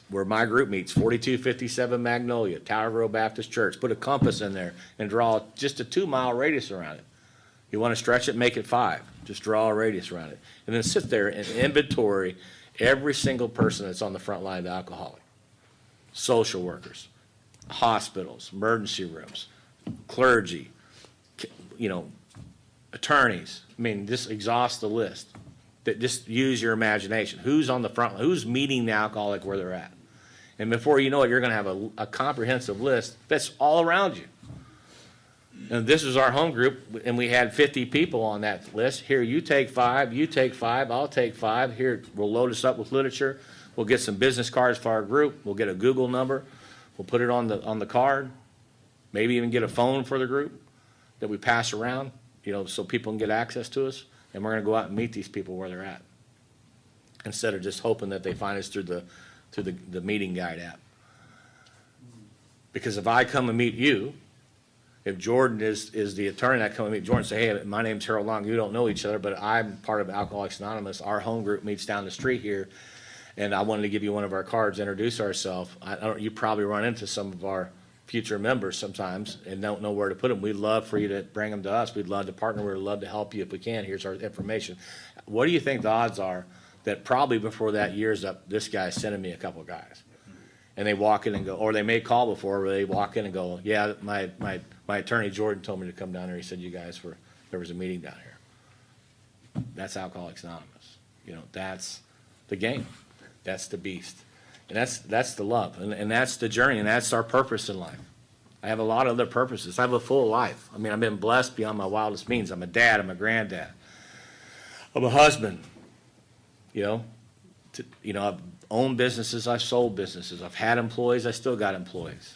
where my group meets, 4257 Magnolia, Tower Grove Baptist Church. Put a compass in there and draw just a 2-mile radius around it. You want to stretch it, make it 5. Just draw a radius around it. And then sit there and inventory every single person that's on the front line of the alcoholic. Social workers, hospitals, emergency rooms, clergy, attorneys. I mean, just exhaust the list. Just use your imagination. Who's on the front line? Who's meeting the alcoholic where they're at? And before you know it, you're going to have a comprehensive list that's all around you. And this was our home group, and we had 50 people on that list. Here, you take 5, you take 5, I'll take 5. Here, we'll load us up with literature. We'll get some business cards for our group. We'll get a Google number. We'll put it on the card. Maybe even get a phone for the group that we pass around, so people can get access to us. And we're going to go out and meet these people where they're at, instead of just hoping that they find us through the meeting guide app. Because if I come and meet you, if Jordan is the attorney, I come and meet Jordan and say, hey, my name's Harold Long. You don't know each other, but I'm part of Alcoholics Anonymous. Our home group meets down the street here, and I wanted to give you one of our cards, introduce ourselves. You probably run into some of our future members sometimes and don't know where to put them. We'd love for you to bring them to us. We'd love to partner. We'd love to help you if we can. Here's our information. What do you think the odds are that probably before that year's up, this guy's sending me a couple of guys? And they walk in and go, or they may call before, where they walk in and go, yeah, my attorney Jordan told me to come down here. He said there was a meeting down here. That's Alcoholics Anonymous. That's the game. That's the beast. And that's the love, and that's the journey, and that's our purpose in life. I have a lot of other purposes. I have a full life. I mean, I've been blessed beyond my wildest means. I'm a dad. I'm a granddad. I'm a husband. I've owned businesses. I've sold businesses. I've had employees. I still got employees.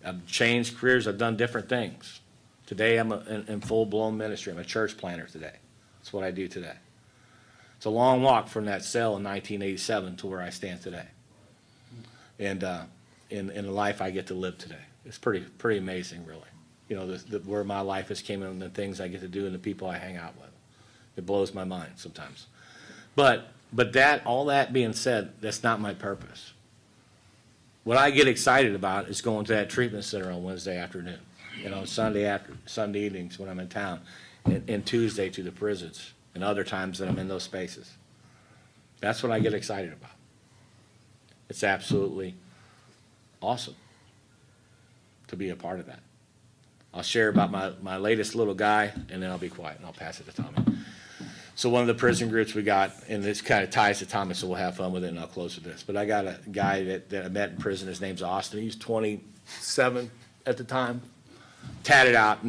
I've changed careers. I've done different things. Today, I'm in full-blown ministry. I'm a church planter today. That's what I do today. It's a long walk from that cell in 1987 to where I stand today, and in the life I get to live today. It's pretty amazing, really. Where my life has came and the things I get to do and the people I hang out with. It blows my mind sometimes. But all that being said, that's not my purpose. What I get excited about is going to that treatment center on Wednesday afternoon, Sunday evenings when I'm in town, and Tuesday to the prisons, and other times that I'm in those spaces. That's what I get excited about. It's absolutely awesome to be a part of that. I'll share about my latest little guy, and then I'll be quiet, and I'll pass it to Tommy. So one of the prison groups we got, and this kind of ties to Tommy, so we'll have fun with it, and I'll close with this. But I got a guy that I met in prison. His name's Austin. He's 27 at the time. Tatted out,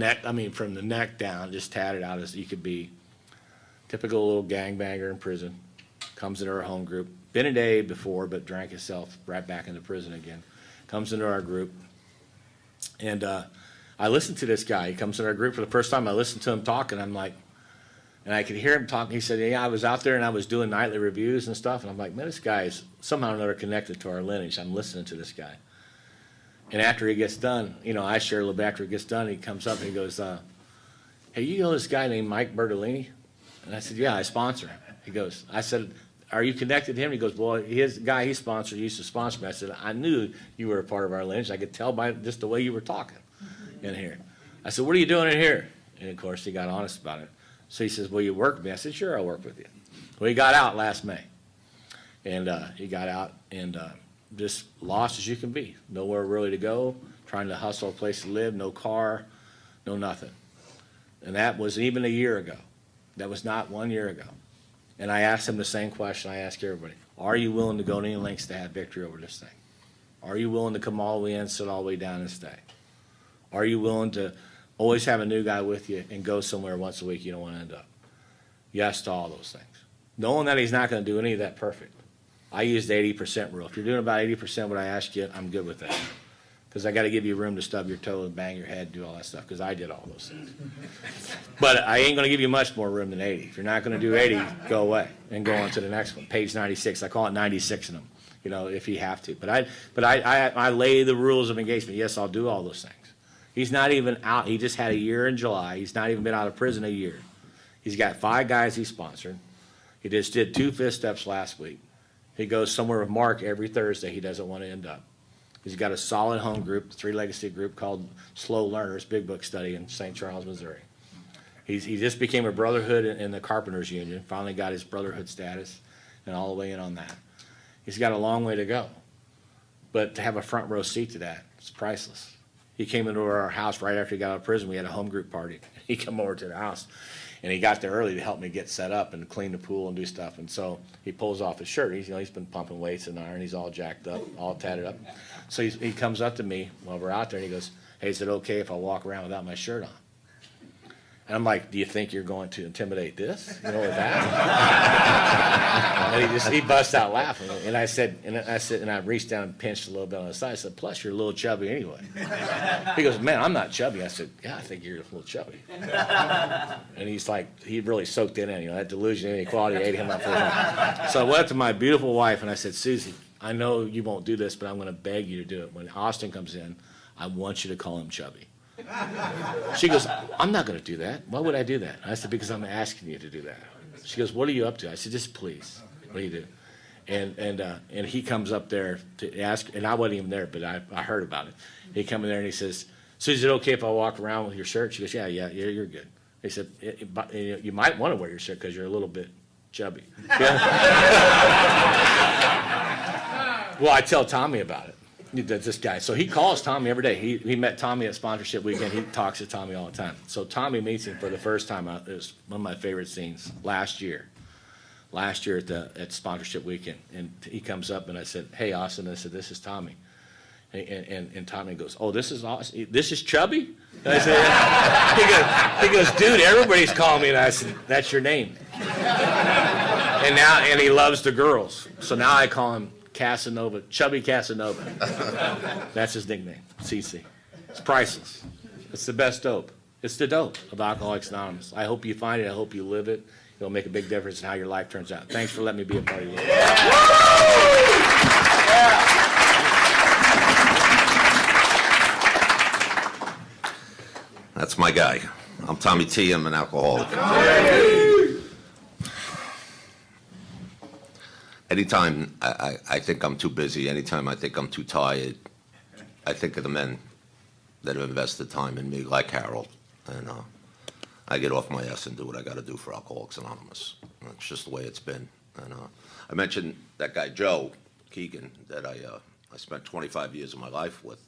from the neck down, just tatted out as you could be. Typical little gangbanger in prison. Comes into our home group. Been a day before, but drank himself right back into prison again. Comes into our group. And I listened to this guy. He comes into our group for the first time. I listened to him talk, and I'm like, and I could hear him talking. He said, yeah, I was out there, and I was doing nightly reviews and stuff. And I'm like, man, this guy is somehow or another connected to our lineage. I'm listening to this guy. And after he gets done, I share a little bit. After he gets done, he comes up and he goes, hey, you know this guy named Mike Bertolini? And I said, yeah, I sponsor him. He goes, I said, are you connected to him? He goes, well, his guy he sponsored used to sponsor me. I said, I knew you were a part of our lineage. I could tell by just the way you were talking in here. I said, what are you doing in here? And, of course, he got honest about it. So he says, will you work with me? I said, sure, I'll work with you. Well, he got out last May. And he got out and just lost as you can be. Nowhere really to go, trying to hustle a place to live, no car, no nothing. And that was even a year ago. That was not 1 year ago. And I asked him the same question I ask everybody. Are you willing to go to any lengths to have victory over this thing? Are you willing to come all the way in, sit all the way down, and stay? Are you willing to always have a new guy with you and go somewhere once a week you don't want to end up? Yes to all those things. Knowing that he's not going to do any of that perfect. I use the 80% rule. If you're doing about 80% what I asked you, I'm good with that. Because I got to give you room to stub your toe and bang your head, do all that stuff, because I did all those things. But I ain't going to give you much more room than 80. If you're not going to do 80, go away and go on to the next one. Page 96. I call it 96 in them, if you have to. But I lay the rules of engagement. Yes, I'll do all those things. He's not even out. He just had a year in July. He's not even been out of prison a year. He's got 5 guys he sponsored. He just did 2 fifth steps last week. He goes somewhere with Mark every Thursday he doesn't want to end up. He's got a solid home group, 3 legacy group called Slow Learners, Big Book Study in St. Charles, Missouri. He just became a brotherhood in the Carpenters Union, finally got his brotherhood status and all the way in on that. He's got a long way to go. But to have a front row seat to that, it's priceless. He came into our house right after he got out of prison. We had a home group party. He came over to the house. And he got there early to help me get set up and clean the pool and do stuff. And so he pulls off his shirt. He's been pumping weights and iron. He's all jacked up, all tatted up. So he comes up to me while we're out there and he goes, hey, is it okay if I walk around without my shirt on? And I'm like, do you think you're going to intimidate this? With that? And he busts out laughing. And I said, and I reached down and pinched a little bit on his side. I said, plus you're a little chubby anyway. He goes, man, I'm not chubby. I said, yeah, I think you're a little chubby. And he's like, he really soaked it in. That delusion of inequality ate him up for him. So I went up to my beautiful wife and I said, Susie, I know you won't do this, but I'm going to beg you to do it. When Austin comes in, I want you to call him chubby. She goes, I'm not going to do that. Why would I do that? I said, because I'm asking you to do that. She goes, what are you up to? I said, just please. What do you do? And he comes up there to ask, and I wasn't even there, but I heard about it. He come in there and he says, so is it okay if I walk around with your shirt? She goes, yeah, you're good. He said, you might want to wear your shirt because you're a little bit chubby. Well, I tell Tommy about it. This guy. So he calls Tommy every day. He met Tommy at sponsorship weekend. He talks to Tommy all the time. So Tommy meets him for the first time. It was one of my favorite scenes last year at sponsorship weekend. And he comes up and I said, hey, Austin. I said, this is Tommy. And Tommy goes, oh, this is Austin. This is Chubby? And I said, yeah. He goes, dude, everybody's calling me. And I said, that's your name. And he loves the girls. So now I call him Casanova, Chubby Casanova. That's his nickname, CC. It's priceless. It's the best dope. It's the dope of Alcoholics Anonymous. I hope you find it. I hope you live it. It'll make a big difference in how your life turns out. Thanks for letting me be a part of it. That's my guy. I'm Tommy T. I'm an alcoholic. Anytime I think I'm too busy, anytime I think I'm too tired, I think of the men that have invested time in me, like Harold, and I get off my ass and do what I got to do for Alcoholics Anonymous. It's just the way it's been. And I mentioned that guy Joe Keegan that I spent 25 years of my life with.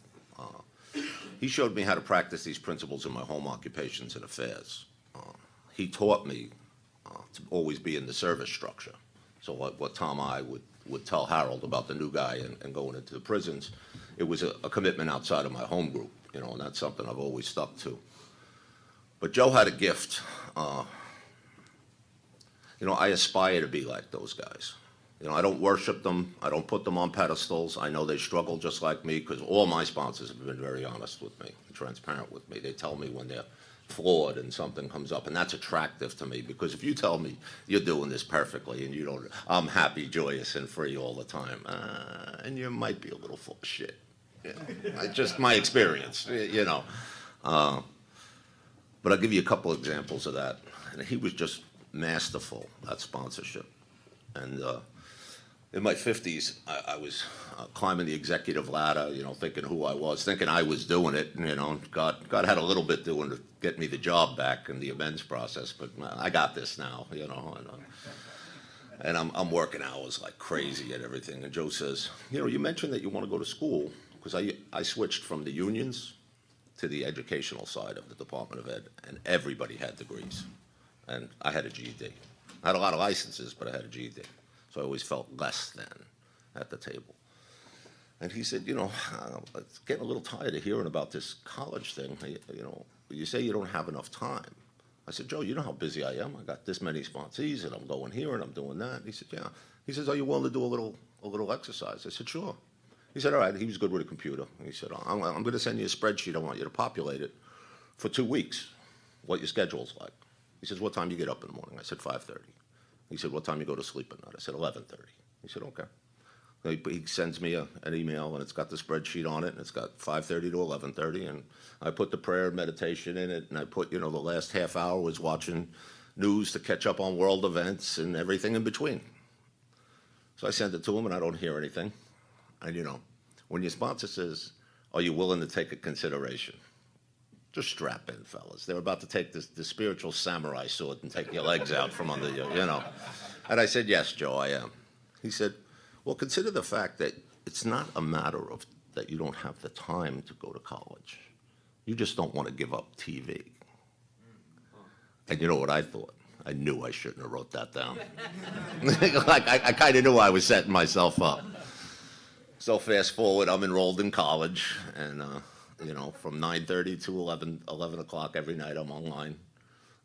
He showed me how to practice these principles in my home occupations and affairs. He taught me to always be in the service structure. So what Tom and I would tell Harold about the new guy and going into the prisons, it was a commitment outside of my home group, and that's something I've always stuck to. But Joe had a gift. I aspire to be like those guys. I don't worship them. I don't put them on pedestals. I know they struggle just like me because all my sponsors have been very honest with me, transparent with me. They tell me when they're flawed and something comes up, and that's attractive to me because if you tell me you're doing this perfectly and you don't, I'm happy, joyous, and free all the time, and you might be a little full of shit. It's just my experience, you know. But I'll give you a couple examples of that. And he was just masterful at sponsorship. And in my 50s, I was climbing the executive ladder, you know, thinking who I was, thinking I was doing it. You know, God had a little bit doing to get me the job back in the amends process, but I got this now, you know. And I'm working hours like crazy at everything. And Joe says, you know, you mentioned that you want to go to school, because I switched from the unions to the educational side of the Department of Ed, and everybody had degrees. And I had a GED. I had a lot of licenses, but I had a GED. So I always felt less than at the table. And he said, you know, I'm getting a little tired of hearing about this college thing. You know, you say you don't have enough time. I said, Joe, you know how busy I am. I got this many sponsees, and I'm going here, and I'm doing that. And he said, yeah. He says, are you willing to do a little exercise? I said, sure. He said, all right. He was good with a computer. He said, I'm going to send you a spreadsheet. I want you to populate it for 2 weeks, what your schedule's like. He says, what time do you get up in the morning? I said, 5:30. He said, what time you go to sleep at night? I said, 11:30. He said, okay. He sends me an email, and it's got the spreadsheet on it, and it's got 5:30 to 11:30, and I put the prayer and meditation in it, and I put, you know, the last half hour was watching news to catch up on world events and everything in between. So I send it to him, and I don't hear anything. And, you know, when your sponsor says, are you willing to take a consideration? Just strap in, fellas. They're about to take the spiritual samurai sword and take your legs out from under you, you know. And I said, yes, Joe, I am. He said, well, consider the fact that it's not a matter of that you don't have the time to go to college. You just don't want to give up TV. And you know what I thought? I knew I shouldn't have wrote that down. Like, I kind of knew I was setting myself up. So fast forward, I'm enrolled in college, and you know, from 9:30 to 11 o'clock every night I'm online,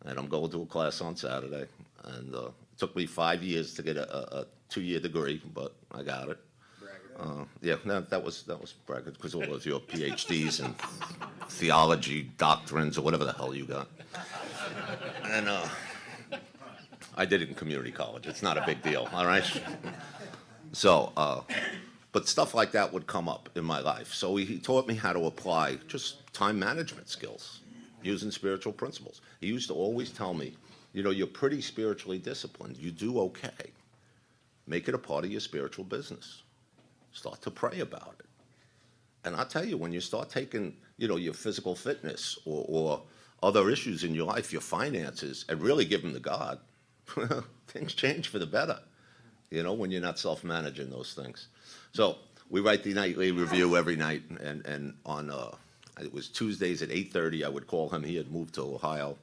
and I'm going to a class on Saturday. And it took me 5 years to get a 2-year degree, but I got it. Yeah, no, that was bragging, because it was your PhDs and theology, doctrines, or whatever the hell you got. And I did it in community college. It's not a big deal, all right? So, but stuff like that would come up in my life. So he taught me how to apply just time management skills using spiritual principles. He used to always tell me, you know, you're pretty spiritually disciplined. You do okay. Make it a part of your spiritual business. Start to pray about it. And I'll tell you, when you start taking, you know, your physical fitness or other issues in your life, your finances, and really give them to God, things change for the better, you know, when you're not self-managing those things. So we write the nightly review every night, and on it was Tuesdays at 8:30, I would call him. He had moved to Ohio,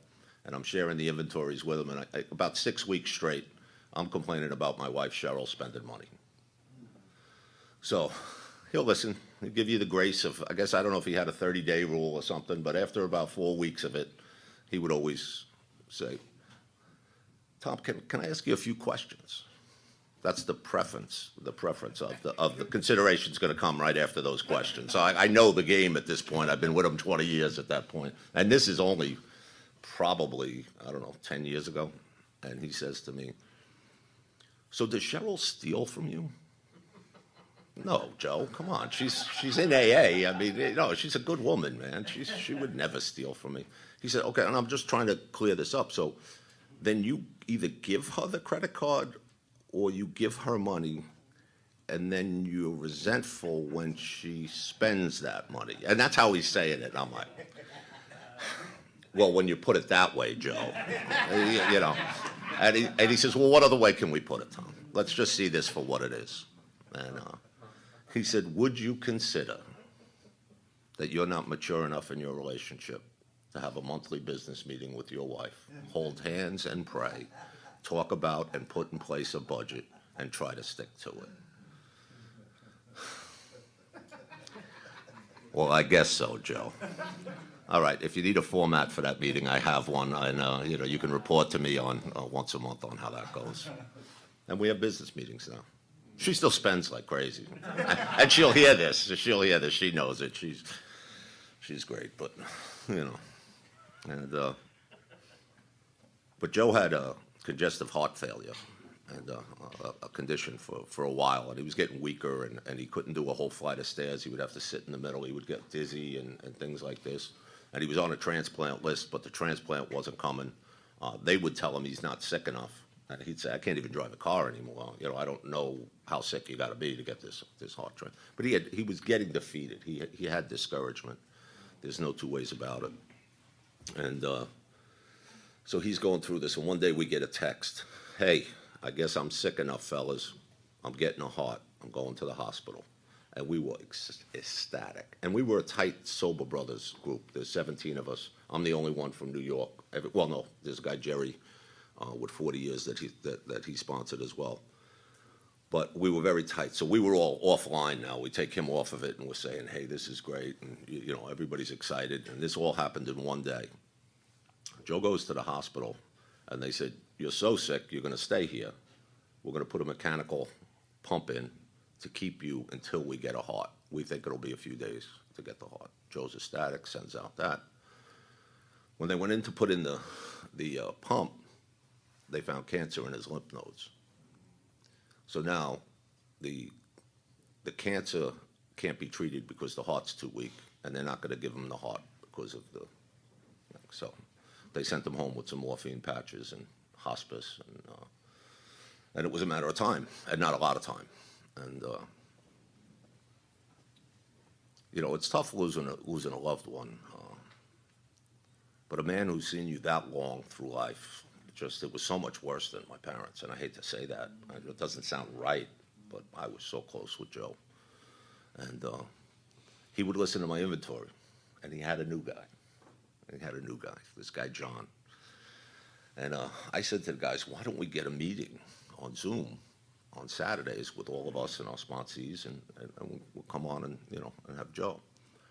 and I'm sharing the inventories with him. And about 6 weeks straight, I'm complaining about my wife, Cheryl, spending money. So he'll listen. He'll give you the grace of, I guess, I don't know if he had a 30-day rule or something, but after about 4 weeks of it, he would always say, Tom, can I ask you a few questions? That's the preference of the consideration's going to come right after those questions. So I know the game at this point. I've been with him 20 years at that point. And this is only probably, I don't know, 10 years ago. And he says to me, so does Cheryl steal from you? No, Joe, come on. She's in AA. I mean, you know, she's a good woman, man. She would never steal from me. He said, okay, and I'm just trying to clear this up. So then you either give her the credit card or you give her money, and then you're resentful when she spends that money. And that's how he's saying it. And I'm like, well, when you put it that way, Joe, you know. And he says, well, what other way can we put it, Tom? Let's just see this for what it is. And he said, would you consider that you're not mature enough in your relationship to have a monthly business meeting with your wife, hold hands and pray, talk about and put in place a budget, and try to stick to it? Well, I guess so, Joe. All right, if you need a format for that meeting, I have one, and you know, you can report to me on once a month on how that goes. And we have business meetings now. She still spends like crazy, and she'll hear this. She'll hear this. She knows it. She's great, but you know, and but Joe had a congestive heart failure, and a condition for a while, and he was getting weaker, and he couldn't do a whole flight of stairs. He would have to sit in the middle. He would get dizzy and things like this. And he was on a transplant list, but the transplant wasn't coming. They would tell him he's not sick enough. And he'd say, I can't even drive a car anymore. You know, I don't know how sick you got to be to get this heart transplant. But he was getting defeated. He had discouragement. There's no two ways about it. And so he's going through this, and one day we get a text. Hey, I guess I'm sick enough, fellas. I'm getting a heart. I'm going to the hospital. And we were ecstatic. And we were a tight, sober brothers group. There's 17 of us. I'm the only one from New York. Well, no, there's a guy, Jerry, with 40 years that he sponsored as well. But we were very tight. So we were all offline now. We take him off of it, and we're saying, hey, this is great. And, you know, everybody's excited. And this all happened in one day. Joe goes to the hospital, and they said, you're so sick, you're going to stay here. We're going to put a mechanical pump in to keep you until we get a heart. We think it'll be a few days to get the heart. Joe's ecstatic, sends out that. When they went in to put in the pump, they found cancer in his lymph nodes. So now the cancer can't be treated because the heart's too weak, and they're not going to give him the heart because of the. So they sent him home with some morphine patches and hospice, and it was a matter of time, and not a lot of time. And you know, it's tough losing a loved one, but a man who's seen you that long through life. It was so much worse than my parents, and I hate to say that. It doesn't sound right, but I was so close with Joe. And he would listen to my inventory, and he had a new guy. This guy, John. And I said to the guys, why don't we get a meeting on Zoom on Saturdays with all of us and our sponsees, and we'll come on and, you know, and have Joe.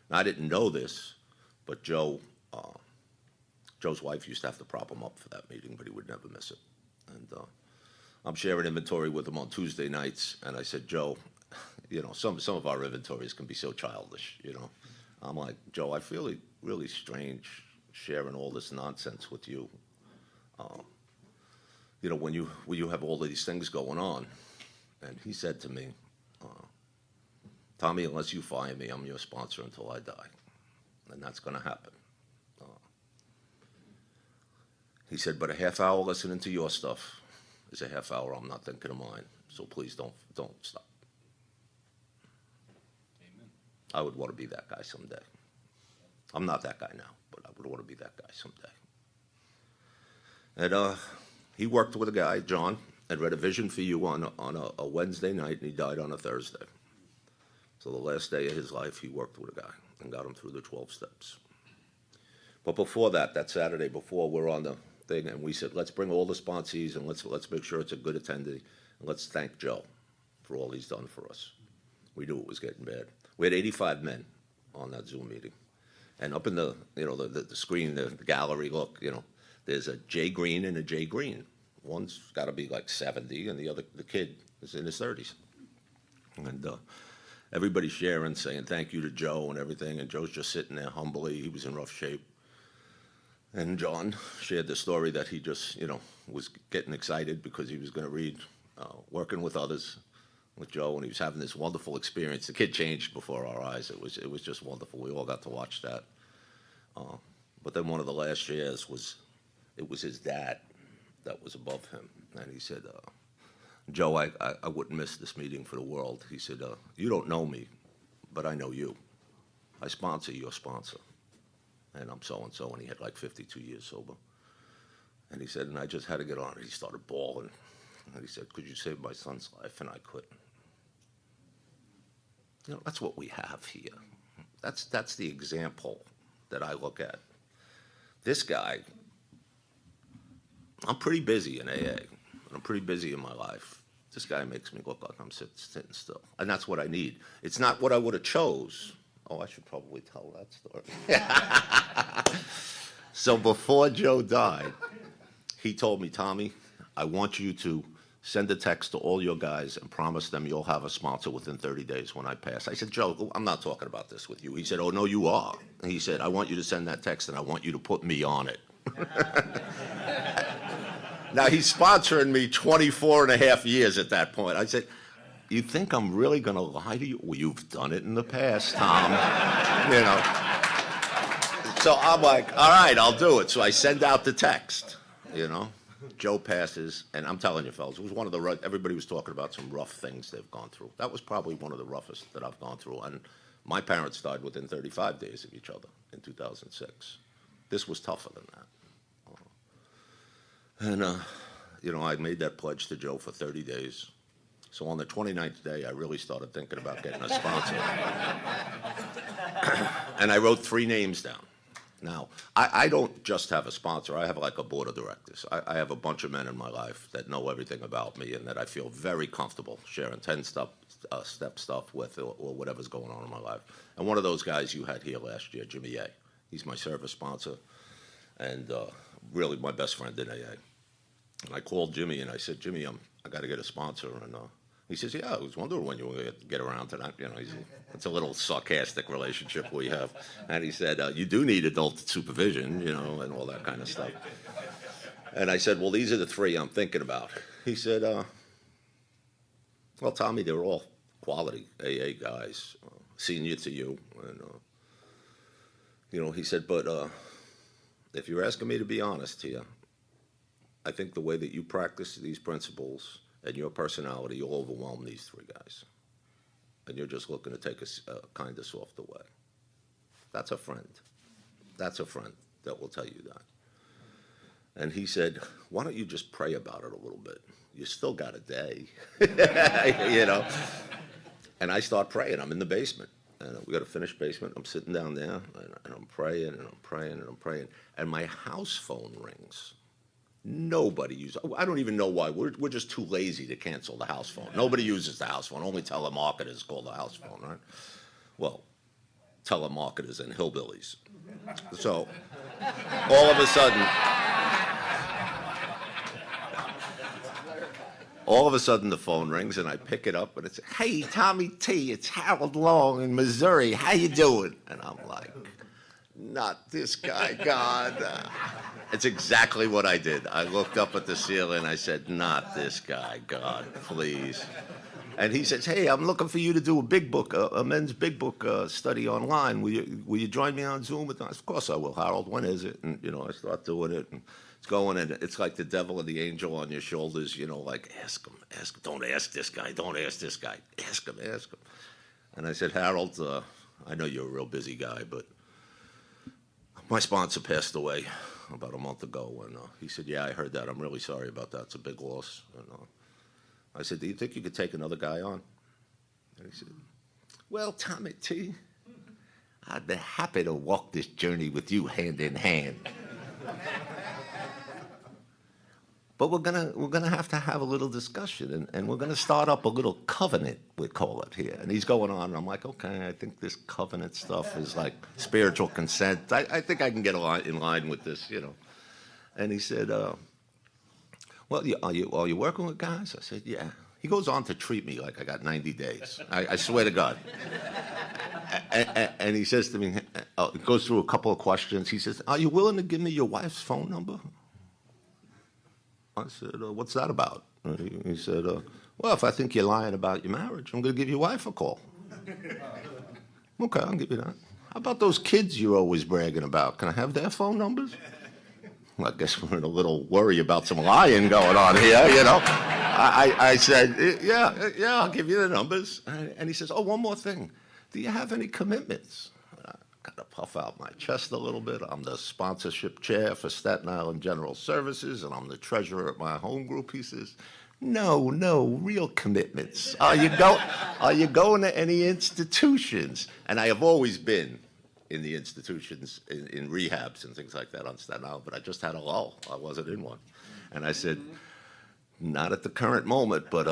And I didn't know this, but Joe's wife used to have to prop him up for that meeting, but he would never miss it. And I'm sharing inventory with him on Tuesday nights, and I said, Joe, you know, some of our inventories can be so childish, you know. I'm like, Joe, I feel really strange sharing all this nonsense with you. You know, when you have all these things going on. And he said to me, Tommy, unless you fire me, I'm your sponsor until I die. And that's going to happen. He said, but a half hour listening to your stuff is a half hour I'm not thinking of mine. So please don't stop. Amen. I would want to be that guy someday. I'm not that guy now, but I would want to be that guy someday. And he worked with a guy, John, and read a vision for you on a Wednesday night, and he died on a Thursday. So the last day of his life, he worked with a guy and got him through the 12 steps. But before that Saturday before, we're on the thing, and we said, let's bring all the sponsees, and let's make sure it's a good attendee, and let's thank Joe for all he's done for us. We knew it was getting bad. We had 85 men on that Zoom meeting. And up in the, you know, the screen, the gallery, look, you know, there's a Jay Green and a Jay Green. One's got to be like 70, and the kid is in his 30s. And everybody's sharing, saying thank you to Joe and everything, and Joe's just sitting there humbly. He was in rough shape. And John shared the story that he just, you know, was getting excited because he was going to read Working with Others with Joe, and he was having this wonderful experience. The kid changed before our eyes. It was just wonderful. We all got to watch that. But then one of the last shares was his dad that was above him, and he said, Joe, I wouldn't miss this meeting for the world. He said, you don't know me, but I know you. I sponsor your sponsor, and I'm so-and-so, and he had like 52 years sober. And he said, and I just had to get on it. He started bawling, and he said, could you save my son's life? And I couldn't. You know, that's what we have here. That's the example that I look at. This guy, I'm pretty busy in AA, and I'm pretty busy in my life. This guy makes me look like I'm sitting still, and that's what I need. It's not what I would have chose. Oh, I should probably tell that story. So before Joe died, he told me, Tommy, I want you to send a text to all your guys and promise them you'll have a sponsor within 30 days when I pass. I said, Joe, I'm not talking about this with you. He said, oh, no, you are. And he said, I want you to send that text, and I want you to put me on it. Now, he's sponsoring me 24 and a half years at that point. I said, you think I'm really going to lie to you? Well, you've done it in the past, Tom. You know. So I'm like, all right, I'll do it. So I send out the text, you know. Joe passes, and I'm telling you, fellas, it was one of the everybody was talking about some rough things they've gone through. That was probably one of the roughest that I've gone through. And my parents died within 35 days of each other in 2006. This was tougher than that. And, you know, I made that pledge to Joe for 30 days. So on the 29th day, I really started thinking about getting a sponsor. And I wrote 3 names down. Now, I don't just have a sponsor. I have like a board of directors. I have a bunch of men in my life that know everything about me and that I feel very comfortable sharing 10-step stuff with or whatever's going on in my life. And one of those guys you had here last year, Jimmy A. He's my service sponsor and really my best friend in AA. And I called Jimmy and I said, Jimmy, I got to get a sponsor. And he says, yeah, I was wondering when you were going to get around to that. You know, it's a little sarcastic relationship we have. And he said, you do need adult supervision, you know, and all that kind of stuff. And I said, well, these are the 3 I'm thinking about. He said, well, Tommy, they're all quality AA guys, senior to you. And, you know, he said, but if you're asking me to be honest here, I think the way that you practice these principles and your personality, you'll overwhelm these 3 guys. And you're just looking to take a kind of soft away. That's a friend. That's a friend that will tell you that. And he said, why don't you just pray about it a little bit? You still got a day, you know. And I start praying. I'm in the basement. And we got a finished basement. I'm sitting down there, and I'm praying, and I'm praying, and I'm praying. And my house phone rings. Nobody uses. I don't even know why. We're just too lazy to cancel the house phone. Nobody uses the house phone. Only telemarketers call the house phone, right? Well, telemarketers and hillbillies. So all of a sudden the phone rings and I pick it up and it's, hey, Tommy T, it's Harold Long in Missouri. How you doing? And I'm like, not this guy, God. It's exactly what I did. I looked up at the ceiling. I said, not this guy, God, please. And he says, hey, I'm looking for you to do a big book, a men's big book study online. Will you join me on Zoom? Of course I will, Harold. When is it? And, you know, I start doing it. And it's going, and it's like the devil and the angel on your shoulders, you know, like, ask him. Don't ask this guy. Don't ask this guy. Ask him. And I said, Harold, I know you're a real busy guy, but my sponsor passed away about a month ago, and he said, yeah, I heard that. I'm really sorry about that. It's a big loss. And I said, do you think you could take another guy on? And he said, well, Tommy T, I'd be happy to walk this journey with you hand in hand. But we're gonna have to have a little discussion, and we're gonna start up a little covenant, we call it here. And he's going on, and I'm like, okay, I think this covenant stuff is like spiritual consent. I think I can get in line with this, you know. And he said, well, are you working with guys? I said, yeah. He goes on to treat me like I got 90 days. I swear to God. And he says to me, goes through a couple of questions. He says, are you willing to give me your wife's phone number? I said, what's that about? He said, well, if I think you're lying about your marriage, I'm going to give your wife a call. Okay, I'll give you that. How about those kids you're always bragging about? Can I have their phone numbers? Well, I guess we're in a little worry about some lying going on here, you know. I said, yeah, I'll give you the numbers. And he says, oh, one more thing. Do you have any commitments? Kind of puff out my chest a little bit. I'm the sponsorship chair for Staten Island General Services, and I'm the treasurer at my home group. He says, no, real commitments. Are you going to any institutions? And I have always been in the institutions, in rehabs and things like that on Staten Island, but I just had a lull. I wasn't in one. And I said, not at the current moment, but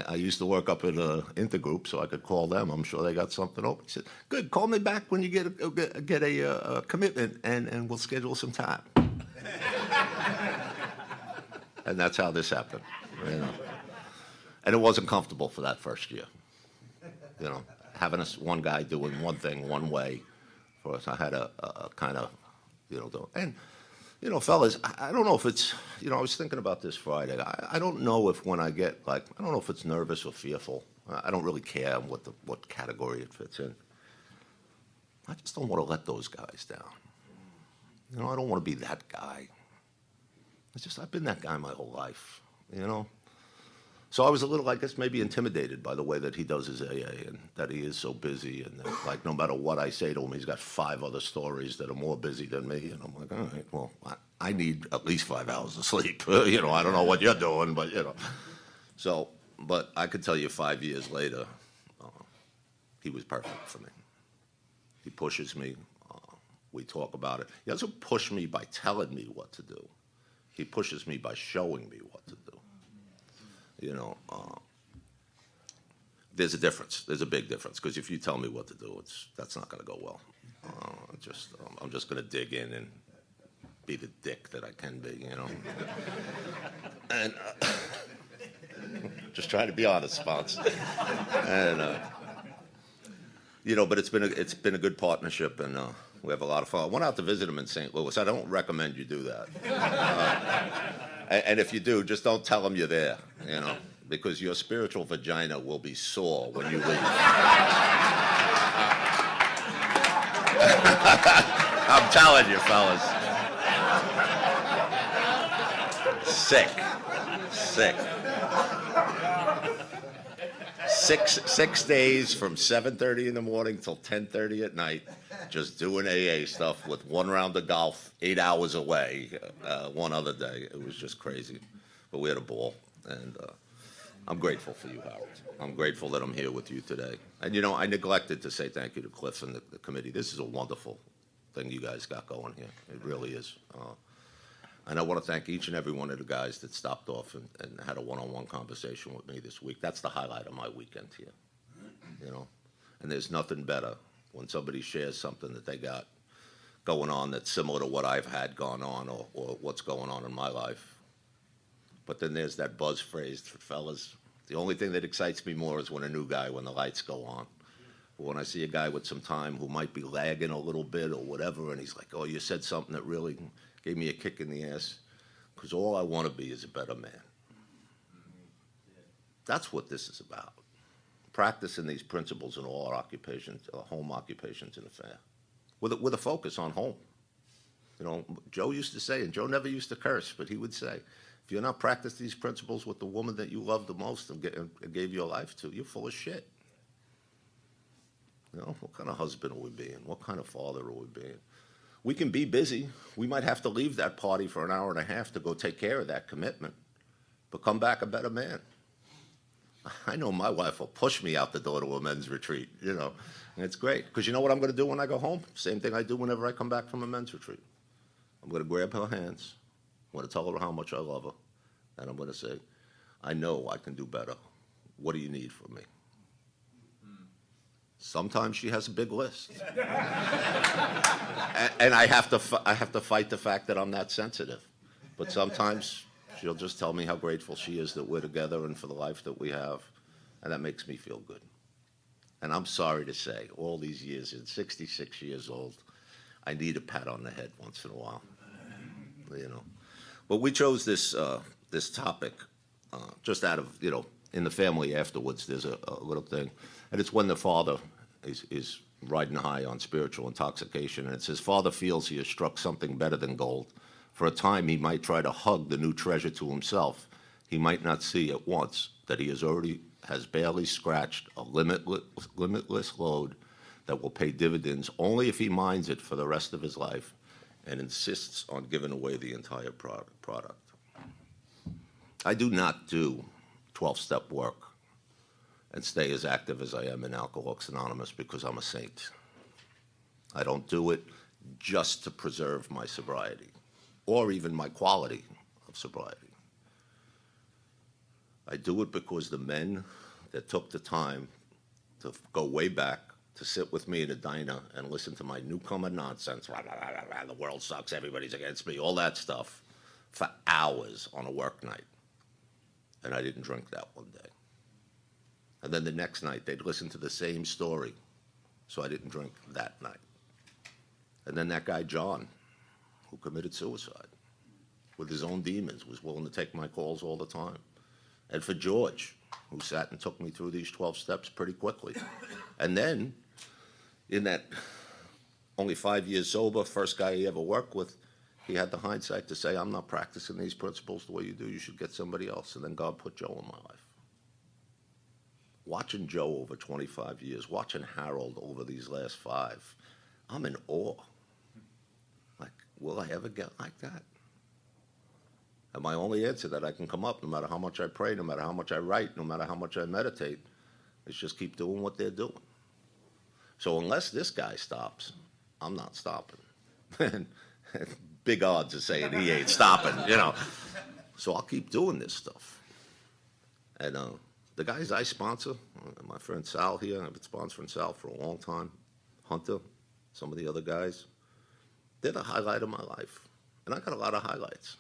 I used to work up at Intergroup, so I could call them. I'm sure they got something open. He said, good, call me back when you get a commitment, and we'll schedule some time. And that's how this happened. You know? And it wasn't comfortable for that first year. You know, having one guy doing one thing one way for us, I had a kind of, you know, and You know, fellas, I don't know if it's, you know, I was thinking about this Friday. I don't know if when I get, like, I don't know if it's nervous or fearful. I don't really care what category it fits in. I just don't want to let those guys down. You know, I don't want to be that guy. It's just, I've been that guy my whole life, you know? So I was a little, I guess, maybe intimidated by the way that he does his AA and that he is so busy and that, like, no matter what I say to him, he's got 5 other stories that are more busy than me. And I'm like, all right, well, I need at least 5 hours of sleep. You know, I don't know what you're doing, but, you know. So, but I could tell you 5 years later, he was perfect for me. He pushes me. We talk about it. He doesn't push me by telling me what to do. He pushes me by showing me what to do. You know, there's a difference. There's a big difference, because if you tell me what to do, that's not going to go well. I'm just going to dig in and be the dick that I can be, you know. And just trying to be honest, Spons. And you know, but it's been a good partnership, and we have a lot of fun. I went out to visit him in St. Louis. I don't recommend you do that. And if you do, just don't tell him you're there, you know, because your spiritual vagina will be sore when you leave. I'm telling you, fellas. Sick. 6 days from 7:30 in the morning till 10:30 at night, just doing AA stuff with 1 round of golf, 8 hours away, one other day. It was just crazy. But we had a ball, and I'm grateful for you, Howard. I'm grateful that I'm here with you today. And, you know, I neglected to say thank you to Cliff and the committee. This is a wonderful thing you guys got going here. It really is. And I want to thank each and every one of the guys that stopped off and had a one-on-one conversation with me this week. That's the highlight of my weekend here, you know. And there's nothing better when somebody shares something that they got going on that's similar to what I've had going on or what's going on in my life. But then there's that buzz phrase, fellas. The only thing that excites me more is when when the lights go on. But when I see a guy with some time who might be lagging a little bit or whatever, and he's like, oh, you said something that really gave me a kick in the ass, because all I want to be is a better man. That's what this is about. Practicing these principles in all our occupations, home occupations and affair, with a focus on home. You know, Joe used to say, and Joe never used to curse, but he would say, if you're not practicing these principles with the woman that you love the most and gave your life to, you're full of shit. You know, what kind of husband are we being? What kind of father are we being? We can be busy. We might have to leave that party for an hour and a half to go take care of that commitment, but come back a better man. I know my wife will push me out the door to a men's retreat, you know, and it's great, because you know what I'm going to do when I go home? Same thing I do whenever I come back from a men's retreat. I'm going to grab her hands. I'm going to tell her how much I love her, and I'm going to say, I know I can do better. What do you need from me? Sometimes she has a big list. And I have to fight the fact that I'm that sensitive. But sometimes she'll just tell me how grateful she is that we're together and for the life that we have, and that makes me feel good. And I'm sorry to say, all these years, at 66 years old, I need a pat on the head once in a while, you know. But we chose this topic just out of, you know, in the family afterwards, there's a little thing. And it's when the father is riding high on spiritual intoxication. And it says, father feels he has struck something better than gold. For a time, he might try to hug the new treasure to himself. He might not see at once that he has barely scratched a limitless load that will pay dividends only if he mines it for the rest of his life and insists on giving away the entire product. I do not do 12-step work and stay as active as I am in Alcoholics Anonymous because I'm a saint. I don't do it just to preserve my sobriety or even my quality of sobriety. I do it because the men that took the time to go way back to sit with me in a diner and listen to my newcomer nonsense, the world sucks, everybody's against me, all that stuff, for hours on a work night. And I didn't drink that one day. And then the next night, they'd listen to the same story, so I didn't drink that night. And then that guy, John, who committed suicide. with his own demons, was willing to take my calls all the time. And for George, who sat and took me through these 12 steps pretty quickly. And then, in that only 5 years sober, first guy he ever worked with, he had the hindsight to say, I'm not practicing these principles the way you do. You should get somebody else. And then God put Joe in my life. Watching Joe over 25 years, watching Harold over these last 5, I'm in awe. Like, will I ever get like that? And my only answer that I can come up, no matter how much I pray, no matter how much I write, no matter how much I meditate, is just keep doing what they're doing. So unless this guy stops, I'm not stopping. And big odds of saying he ain't stopping, you know. So I'll keep doing this stuff. And the guys I sponsor, my friend Sal here, I've been sponsoring Sal for a long time, Hunter, some of the other guys, they're the highlight of my life. And I got a lot of highlights,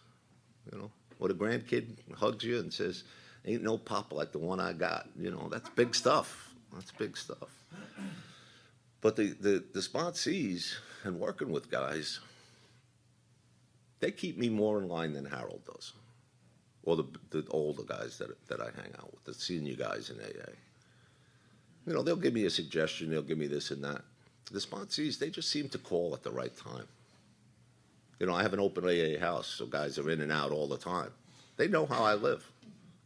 you know. When a grandkid hugs you and says, ain't no pop like the one I got, you know, that's big stuff. That's big stuff. But the sponsees and working with guys, they keep me more in line than Harold does, or the older guys that I hang out with, the senior guys in AA. You know, they'll give me a suggestion, they'll give me this and that. The sponsees, they just seem to call at the right time. You know, I have an open AA house, so guys are in and out all the time. They know how I live.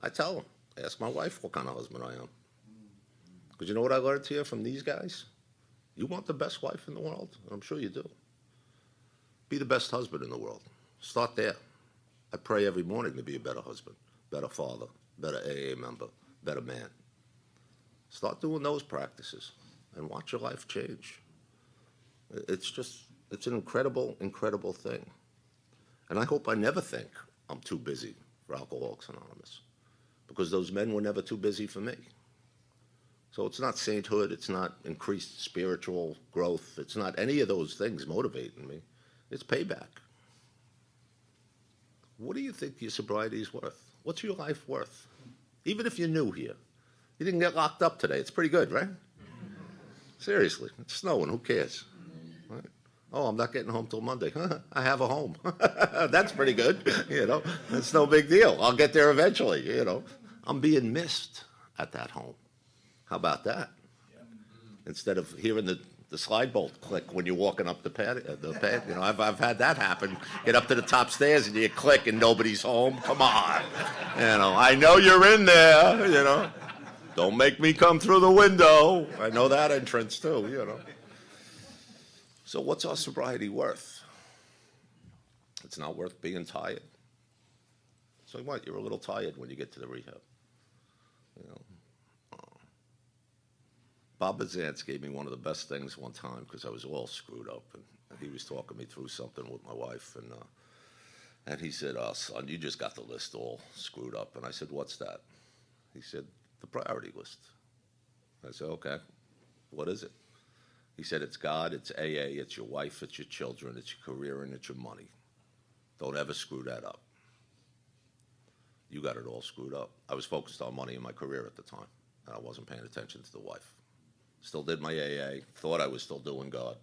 I tell them, ask my wife what kind of husband I am. Because you know what I learned here from these guys? You want the best wife in the world? I'm sure you do. Be the best husband in the world. Start there. I pray every morning to be a better husband, better father, better AA member, better man. Start doing those practices and watch your life change. It's an incredible, incredible thing. And I hope I never think I'm too busy for Alcoholics Anonymous, because those men were never too busy for me. So it's not sainthood, it's not increased spiritual growth, it's not any of those things motivating me. It's payback. What do you think your sobriety is worth? What's your life worth? Even if you're new here. You didn't get locked up today. It's pretty good, right? Seriously, it's snowing, who cares? Right? Oh, I'm not getting home till Monday. I have a home. That's pretty good, you know. It's no big deal. I'll get there eventually, you know. I'm being missed at that home. How about that? Yeah. Instead of hearing the slide bolt click when you're walking up the pad, you know, I've had that happen. Get up to the top stairs and you click and nobody's home. Come on, you know. I know you're in there. You know, don't make me come through the window. I know that entrance too. You know. So what's our sobriety worth? It's not worth being tired. So what? You're a little tired when you get to the rehab. You know. Bob Bazantz gave me one of the best things one time because I was all screwed up, and he was talking me through something with my wife, and he said, "Oh, son, you just got the list all screwed up." And I said, "What's that?" He said, "The priority list." I said, "Okay, what is it?" He said, "It's God, it's AA, it's your wife, it's your children, it's your career, and it's your money. Don't ever screw that up." You got it all screwed up. I was focused on money and my career at the time, and I wasn't paying attention to the wife. Still did my AA, thought I was still doing God.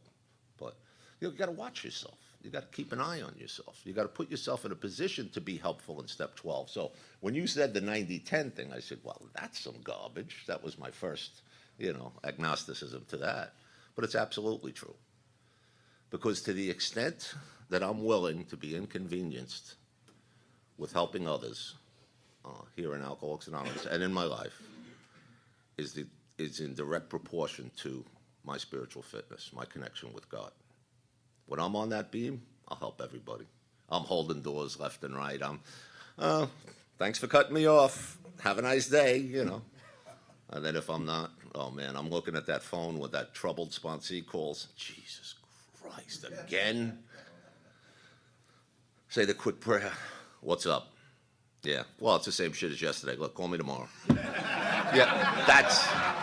But you got to watch yourself. You got to keep an eye on yourself. You got to put yourself in a position to be helpful in step 12. So when you said the 90-10 thing, I said, well, that's some garbage. That was my first, you know, agnosticism to that. But it's absolutely true. Because to the extent that I'm willing to be inconvenienced with helping others here in Alcoholics Anonymous and in my life is in direct proportion to my spiritual fitness, my connection with God. When I'm on that beam, I'll help everybody. I'm holding doors left and right. Thanks for cutting me off. Have a nice day, you know. And then if I'm not, oh man, I'm looking at that phone with that troubled sponsee calls. Jesus Christ, again? Say the quick prayer. What's up? Yeah, well, it's the same shit as yesterday. Look, call me tomorrow. Yeah,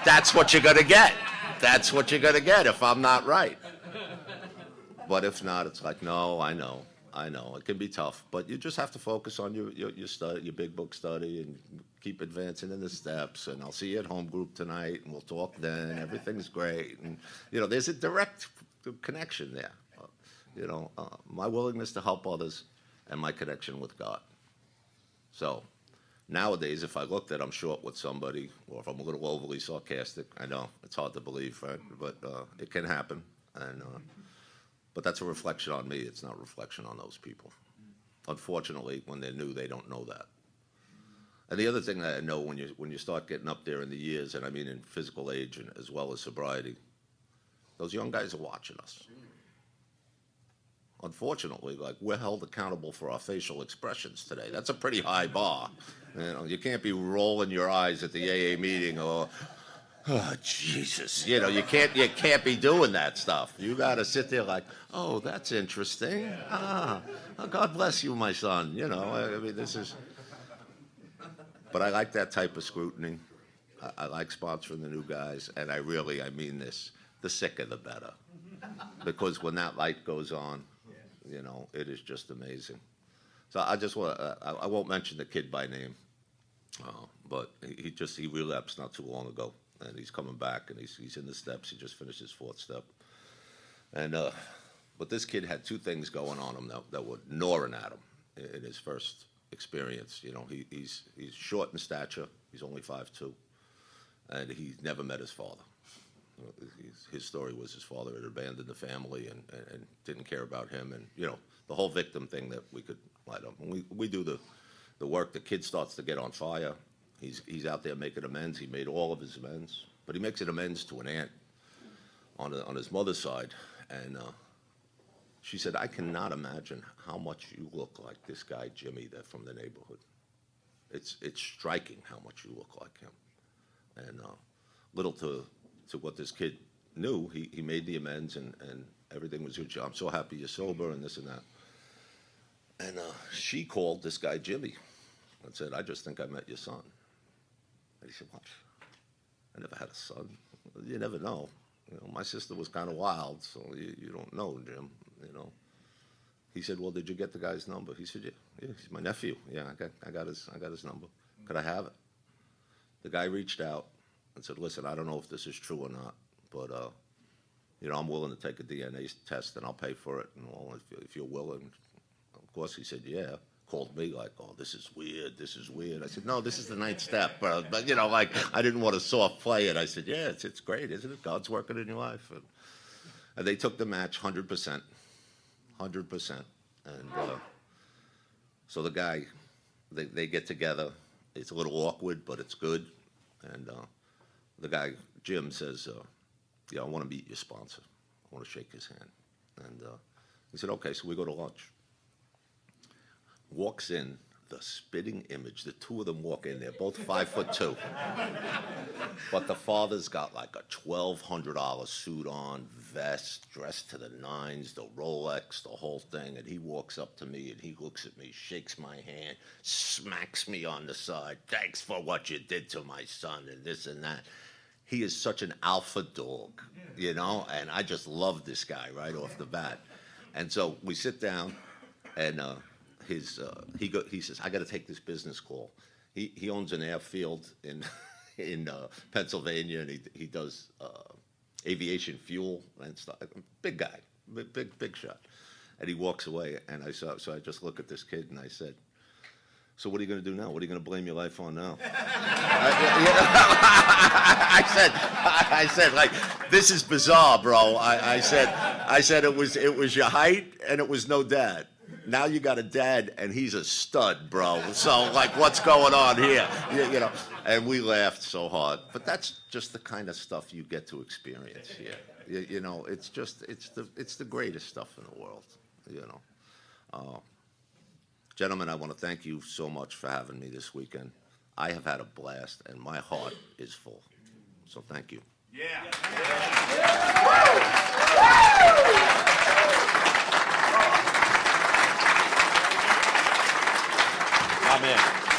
that's what you're gonna get. That's what you're gonna get if I'm not right. But if not, it's like, no, I know. It can be tough, but you just have to focus on your study, your big book study, and keep advancing in the steps. And I'll see you at home group tonight, and we'll talk then. Everything's great, and you know, there's a direct connection there. You know, my willingness to help others and my connection with God. So nowadays, if I look that I'm short with somebody, or if I'm a little overly sarcastic, I know it's hard to believe, right? But it can happen, and but that's a reflection on me. It's not a reflection on those people. Unfortunately, when they're new, they don't know that. And the other thing that I know when you start getting up there in the years, and I mean in physical age and as well as sobriety, those young guys are watching us. Unfortunately, like, we're held accountable for our facial expressions today. That's a pretty high bar. You know, you can't be rolling your eyes at the AA meeting or, oh, Jesus. You know, you can't be doing that stuff. You got to sit there like, oh, that's interesting. Oh, God bless you, my son. You know, I mean, this is. But I like that type of scrutiny. I like sponsoring the new guys, and I mean this, the sicker the better. Because when that light goes on, you know, it is just amazing. So I just want I won't mention the kid by name, but he relapsed not too long ago, and he's coming back, and he's in the steps. He just finished his 4th step. And but this kid had 2 things going on him that were gnawing at him in his first experience. You know, he's short in stature. He's only 5'2", and he's never met his father. His story was his father had abandoned the family and didn't care about him, and you know, the whole victim thing that we could light up. When we do the work, the kid starts to get on fire. He's out there making amends. He made all of his amends, but he makes an amends to an aunt on his mother's side, and she said, I cannot imagine how much you look like this guy Jimmy that from the neighborhood. It's striking how much you look like him. And little to what this kid knew, he made the amends, and everything was good. I'm so happy you're sober and this and that. And she called this guy Jimmy and said, I just think I met your son. And he said, what? I never had a son. You never know. You know, my sister was kind of wild, so you don't know, Jim, you know. He said, well, did you get the guy's number? He said, yeah, he's my nephew. Yeah, I got his number. Could I have it? The guy reached out and said, listen, I don't know if this is true or not, but, you know, I'm willing to take a DNA test and I'll pay for it and all if you're willing. Of course, he said, yeah. Called me like, oh, this is weird. I said, no, this is the 9th step. But you know, like, I didn't want to soft play it. I said, yeah, it's great, isn't it? God's working in your life. And they took the match 100%. 100%. And so the guy, they get together. It's a little awkward, but it's good. And the guy, Jim, says, yeah, I want to meet your sponsor. I want to shake his hand. And he said, okay, so we go to lunch. Walks in, the spitting image. The 2 of them walk in. They're both 5'2". But the father's got like a $1,200 suit on, vest, dressed to the nines, the Rolex, the whole thing. And he walks up to me and he looks at me, shakes my hand, smacks me on the side. Thanks for what you did to my son and this and that. He is such an alpha dog, you know, and I just love this guy right off the bat. And so we sit down and he says, I got to take this business call. He owns an airfield in Pennsylvania, and he does aviation fuel and stuff. Big guy, big shot. And he walks away, and so I just look at this kid and I said, so what are you going to do now? What are you going to blame your life on now? I said, like, this is bizarre, bro. I said it was your height and it was no dad. Now you got a dad, and he's a stud, bro. So, like, what's going on here? You know, and we laughed so hard. But that's just the kind of stuff you get to experience here. You know, it's the greatest stuff in the world, you know. Gentlemen, I want to thank you so much for having me this weekend. I have had a blast, and my heart is full. So thank you. Yeah. Amen.